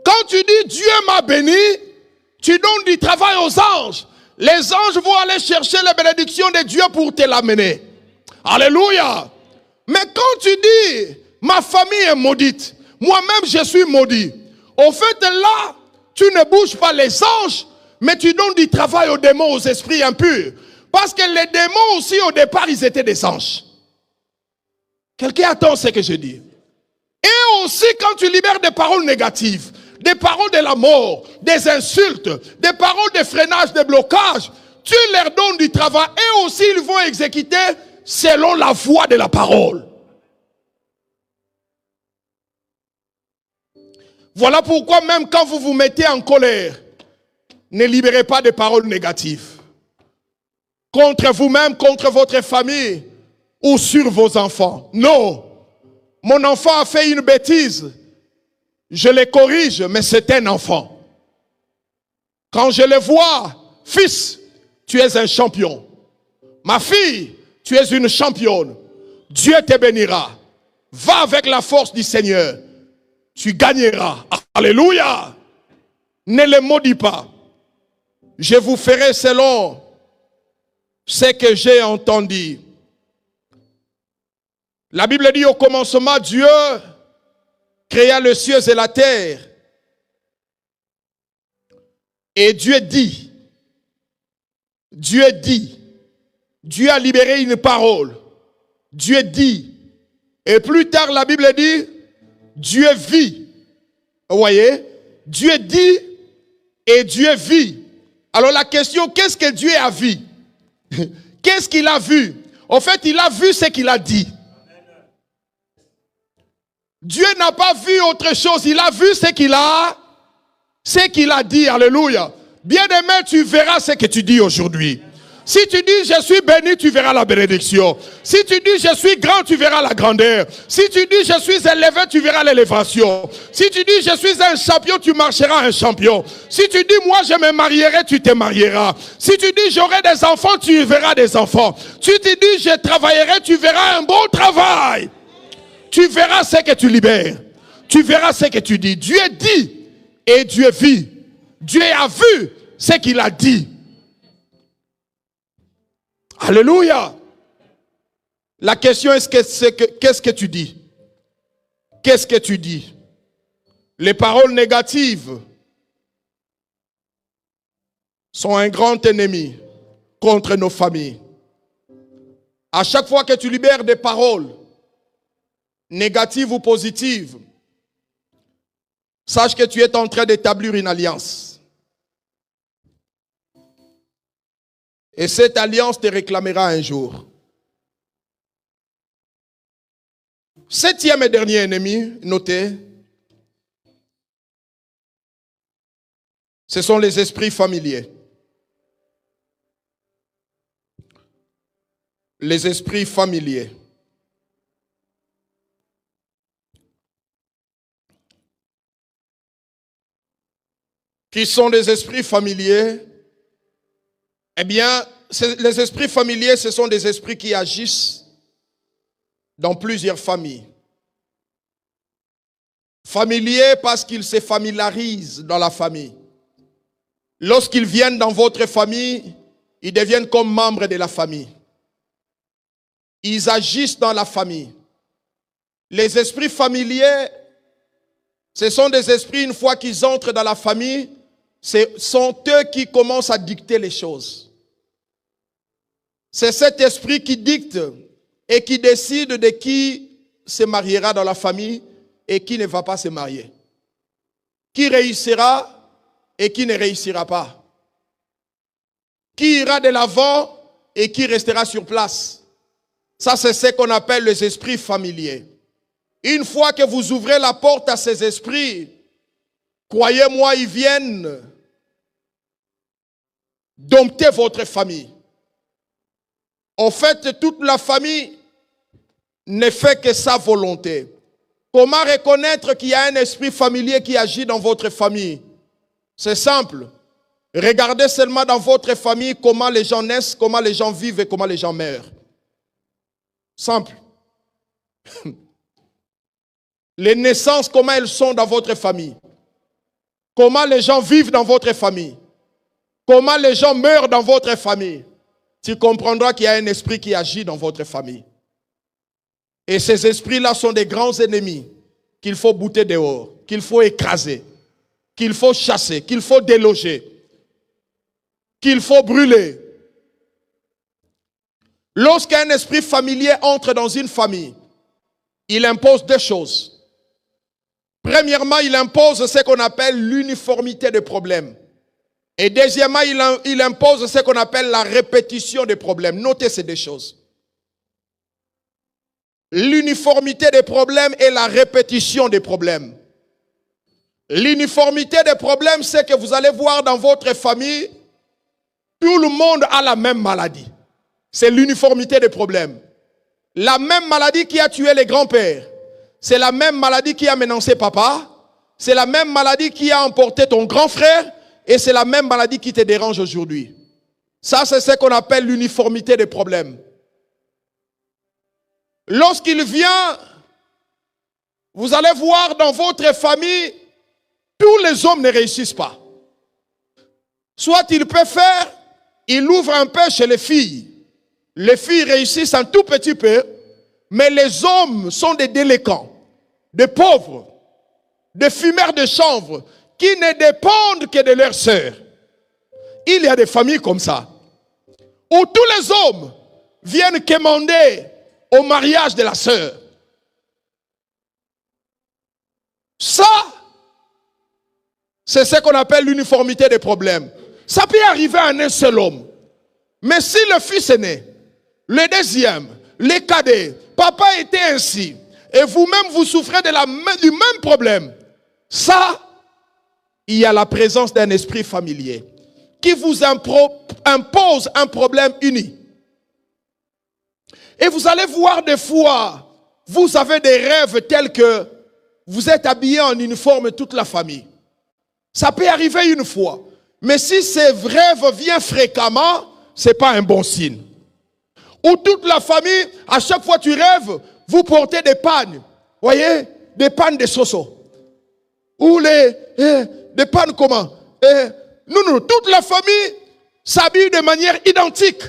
Quand tu dis Dieu m'a béni, tu donnes du travail aux anges. Les anges vont aller chercher la bénédiction de Dieu pour te l'amener. Alléluia. Mais quand tu dis ma famille est maudite, moi-même je suis maudit. Au fait là, tu ne bouges pas les anges, mais tu donnes du travail aux démons, aux esprits impurs. Parce que les démons aussi au départ ils étaient des anges. Quelqu'un attend ce que je dis. Et aussi quand tu libères des paroles négatives, des paroles de la mort, des insultes, des paroles de freinage, de blocage, tu leur donnes du travail et aussi ils vont exécuter selon la voix de la parole. Voilà pourquoi même quand vous vous mettez en colère, ne libérez pas de paroles négatives. Contre vous-même, contre votre famille ou sur vos enfants. Non. Mon enfant a fait une bêtise. Je le corrige, mais c'est un enfant. Quand je le vois, fils, tu es un champion. Ma fille, tu es une championne. Dieu te bénira. Va avec la force du Seigneur. Tu gagneras. Alléluia. Ne le maudis pas. Je vous ferai selon ce que j'ai entendu. La Bible dit au commencement, Dieu créa les cieux et la terre. Et Dieu dit, Dieu a libéré une parole. Dieu dit. Et plus tard, la Bible dit, Dieu vit. Vous voyez? Dieu dit et Dieu vit. Alors la question, qu'est-ce que Dieu a vu? Qu'est-ce qu'il a vu? En fait, il a vu ce qu'il a dit. Dieu n'a pas vu autre chose. Il a vu ce qu'il a dit. Alléluia. Bien-aimé, tu verras ce que tu dis aujourd'hui. Si tu dis je suis béni, tu verras la bénédiction. Si tu dis je suis grand, tu verras la grandeur. Si tu dis je suis élevé, tu verras l'élévation. Si tu dis je suis un champion, tu marcheras un champion. Si tu dis moi je me marierai, tu te marieras. Si tu dis j'aurai des enfants, tu verras des enfants. Si tu dis je travaillerai, tu verras un bon travail. Tu verras ce que tu libères. Tu verras ce que tu dis. Dieu dit et Dieu vit. Dieu a vu ce qu'il a dit. Alléluia. La question est qu'est-ce que tu dis? Qu'est-ce que tu dis? Les paroles négatives sont un grand ennemi contre nos familles. À chaque fois que tu libères des paroles négatives ou positives, sache que tu es en train d'établir une alliance. Et cette alliance te réclamera un jour. Septième et dernier ennemi, notez, ce sont les esprits familiers. Les esprits familiers. Qui sont des esprits familiers? Eh bien, les esprits familiers, ce sont des esprits qui agissent dans plusieurs familles. Familiers parce qu'ils se familiarisent dans la famille. Lorsqu'ils viennent dans votre famille, ils deviennent comme membres de la famille. Ils agissent dans la famille. Les esprits familiers, ce sont des esprits, une fois qu'ils entrent dans la famille, ce sont eux qui commencent à dicter les choses. C'est cet esprit qui dicte et qui décide de qui se mariera dans la famille et qui ne va pas se marier. Qui réussira et qui ne réussira pas. Qui ira de l'avant et qui restera sur place. Ça, c'est ce qu'on appelle les esprits familiers. Une fois que vous ouvrez la porte à ces esprits, croyez-moi, ils viennent dompter votre famille. En fait, toute la famille ne fait que sa volonté. Comment reconnaître qu'il y a un esprit familier qui agit dans votre famille? C'est simple. Regardez seulement dans votre famille comment les gens naissent, comment les gens vivent et comment les gens meurent. Simple. Les naissances, comment elles sont dans votre famille. Comment les gens vivent dans votre famille. Comment les gens meurent dans votre famille. Tu comprendras qu'il y a un esprit qui agit dans votre famille. Et ces esprits-là sont des grands ennemis qu'il faut bouter dehors, qu'il faut écraser, qu'il faut chasser, qu'il faut déloger, qu'il faut brûler. Lorsqu'un esprit familier entre dans une famille, il impose deux choses. Premièrement, il impose ce qu'on appelle l'uniformité des problèmes. Et deuxièmement, il impose ce qu'on appelle la répétition des problèmes. Notez ces deux choses. L'uniformité des problèmes et la répétition des problèmes. L'uniformité des problèmes, c'est que vous allez voir dans votre famille, tout le monde a la même maladie. C'est l'uniformité des problèmes. La même maladie qui a tué les grands-pères. C'est la même maladie qui a menacé papa. C'est la même maladie qui a emporté ton grand frère. Et c'est la même maladie qui te dérange aujourd'hui. Ça, c'est ce qu'on appelle l'uniformité des problèmes. Lorsqu'il vient, vous allez voir dans votre famille, tous les hommes ne réussissent pas. Soit il peut faire, il ouvre un peu chez les filles. Les filles réussissent un tout petit peu, mais les hommes sont des délinquants, des pauvres, des fumeurs de chanvre, qui ne dépendent que de leurs sœurs. Il y a des familles comme ça, où tous les hommes viennent quémander au mariage de la sœur. Ça, c'est ce qu'on appelle l'uniformité des problèmes. Ça peut arriver à un seul homme. Mais si le fils est né, le deuxième, les cadets, papa était ainsi, et vous-même vous souffrez du même problème, ça, il y a la présence d'un esprit familier qui vous impose un problème uni. Et vous allez voir des fois, vous avez des rêves tels que vous êtes habillé en uniforme toute la famille. Ça peut arriver une fois. Mais si ces rêves viennent fréquemment, ce n'est pas un bon signe. Ou toute la famille, à chaque fois que tu rêves, vous portez des pannes. Voyez, des pannes de soso. Ou des pannes comment? Non, toute la famille s'habille de manière identique.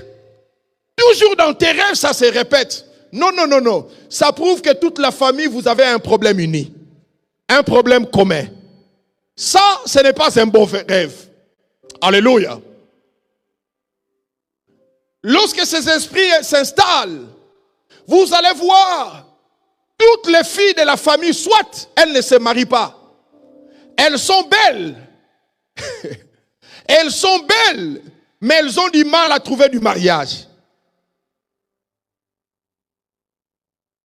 Toujours dans tes rêves, ça se répète. Non. Ça prouve que toute la famille, vous avez un problème uni. Un problème commun. Ça, ce n'est pas un bon rêve. Alléluia. Lorsque ces esprits s'installent, vous allez voir toutes les filles de la famille, soit elles ne se marient pas. Elles sont belles. Elles sont belles, mais elles ont du mal à trouver du mariage.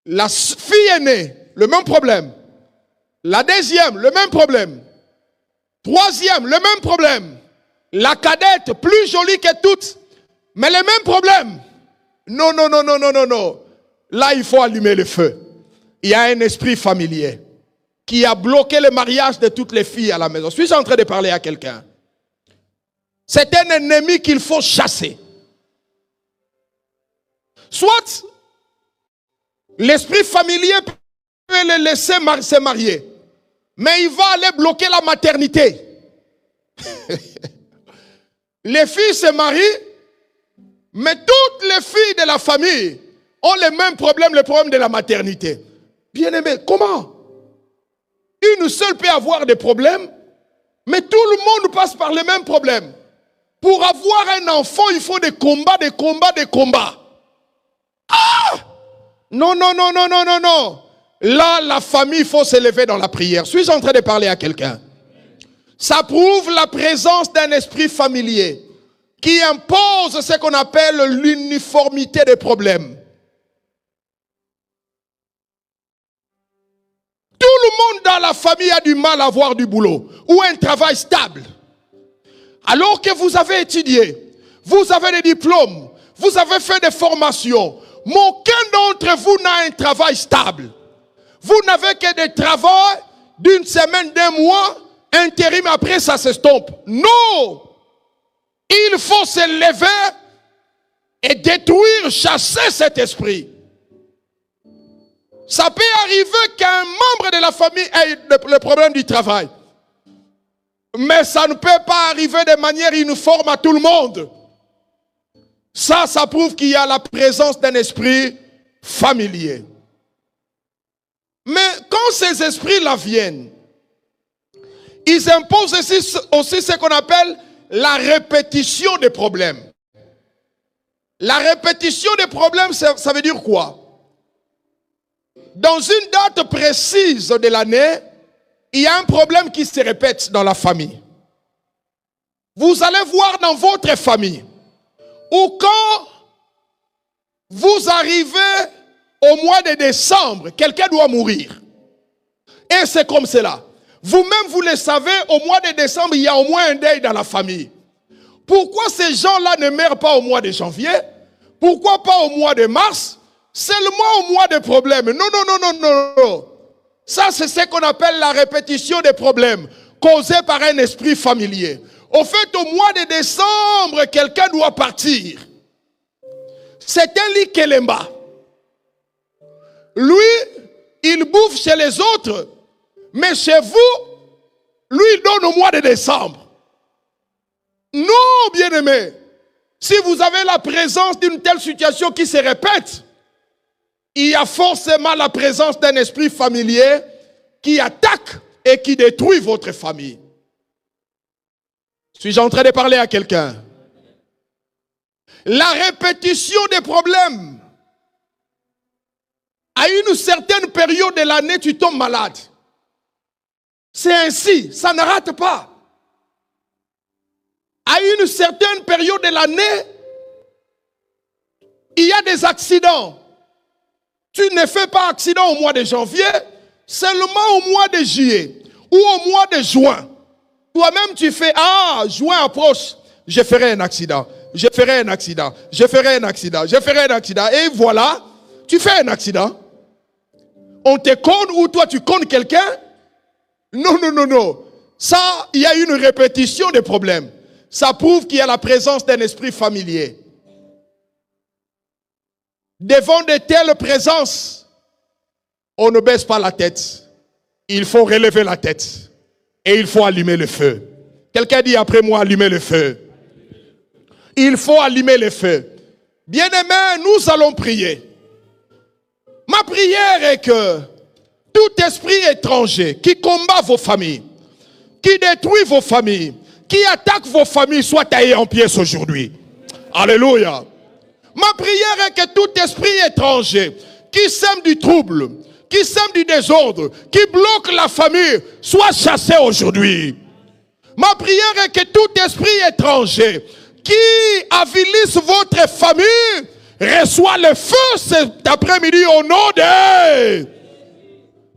La fille aînée, le même problème. La deuxième, le même problème. Troisième, le même problème. La cadette, plus jolie que toutes, mais le même problème. Non. Là, il faut allumer le feu. Il y a un esprit familier qui a bloqué le mariage de toutes les filles à la maison. Suis-je en train de parler à quelqu'un? C'est un ennemi qu'il faut chasser. Soit l'esprit familier peut les laisser se marier, mais il va aller bloquer la maternité. Les filles se marient, mais toutes les filles de la famille ont le même problème, le problème de la maternité. Bien-aimé, comment? Une seule peut avoir des problèmes, mais tout le monde passe par les mêmes problèmes. Pour avoir un enfant, il faut des combats. Ah! Non. Là, la famille, il faut s'élever dans la prière. Suis-je en train de parler à quelqu'un? Ça prouve la présence d'un esprit familier qui impose ce qu'on appelle l'uniformité des problèmes. Tout le monde dans la famille a du mal à avoir du boulot ou un travail stable. Alors que vous avez étudié, vous avez des diplômes, vous avez fait des formations, mais aucun d'entre vous n'a un travail stable. Vous n'avez que des travaux d'une semaine, d'un mois, intérim, après ça s'estompe. Non! Il faut se lever et détruire, chasser cet esprit. Ça peut arriver qu'un membre de la famille ait le problème du travail. Mais ça ne peut pas arriver de manière uniforme à tout le monde. Ça prouve qu'il y a la présence d'un esprit familier. Mais quand ces esprits-là viennent, ils imposent aussi ce qu'on appelle la répétition des problèmes. La répétition des problèmes, ça veut dire quoi? Dans une date précise de l'année, il y a un problème qui se répète dans la famille. Vous allez voir dans votre famille, ou quand vous arrivez au mois de décembre, quelqu'un doit mourir. Et c'est comme cela. Vous-même, vous le savez, au mois de décembre, il y a au moins un deuil dans la famille. Pourquoi ces gens-là ne meurent pas au mois de janvier? Pourquoi pas au mois de mars? Seulement au mois de problèmes. Non. Ça, c'est ce qu'on appelle la répétition des problèmes causés par un esprit familier. Au fait, au mois de décembre, quelqu'un doit partir. C'est un Likelemba. Lui, il bouffe chez les autres, mais chez vous, lui, il donne au mois de décembre. Non, bien-aimé. Si vous avez la présence d'une telle situation qui se répète, il y a forcément la présence d'un esprit familier qui attaque et qui détruit votre famille. Suis-je en train de parler à quelqu'un? La répétition des problèmes. À une certaine période de l'année, tu tombes malade. C'est ainsi, ça ne rate pas. À une certaine période de l'année, il y a des accidents. Tu ne fais pas accident au mois de janvier, seulement au mois de juillet ou au mois de juin. Toi-même, tu fais, juin approche, je ferai un accident, je ferai un accident, je ferai un accident, je ferai un accident. Et voilà, tu fais un accident. On te conne ou toi tu connes quelqu'un? Non, non, non, non. Ça, il y a une répétition des problèmes. Ça prouve qu'il y a la présence d'un esprit familier. Devant de telles présences, on ne baisse pas la tête. Il faut relever la tête. Et il faut allumer le feu. Quelqu'un dit après moi, allumer le feu. Il faut allumer le feu. Bien-aimés, nous allons prier. Ma prière est que tout esprit étranger qui combat vos familles, qui détruit vos familles, qui attaque vos familles, soit taillé en pièces aujourd'hui. Alléluia. Ma prière est que tout esprit étranger qui sème du trouble, qui sème du désordre, qui bloque la famille, soit chassé aujourd'hui. Ma prière est que tout esprit étranger qui avilisse votre famille reçoit le feu cet après-midi au nom de...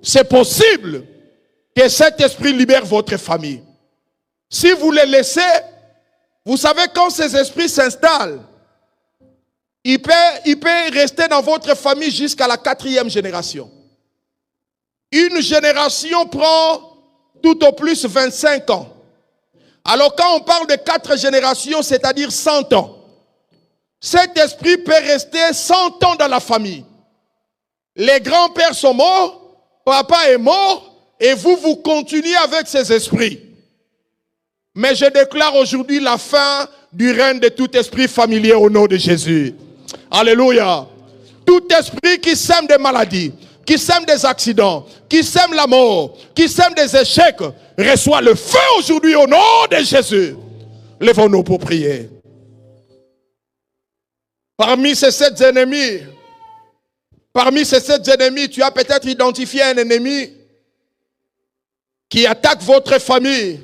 C'est possible que cet esprit libère votre famille. Si vous les laissez, vous savez quand ces esprits s'installent, il peut rester dans votre famille jusqu'à la 4e génération. Une génération prend tout au plus 25 ans. Alors quand on parle de 4 générations, c'est-à-dire 100 ans, cet esprit peut rester 100 ans dans la famille. Les grands-pères sont morts, papa est mort, et vous continuez avec ces esprits. Mais je déclare aujourd'hui la fin du règne de tout esprit familier au nom de Jésus. Alléluia. Tout esprit qui sème des maladies, qui sème des accidents, qui sème la mort, qui sème des échecs, reçoit le feu aujourd'hui au nom de Jésus. Lèvons-nous pour prier. Parmi ces 7 ennemis, tu as peut-être identifié un ennemi qui attaque votre famille,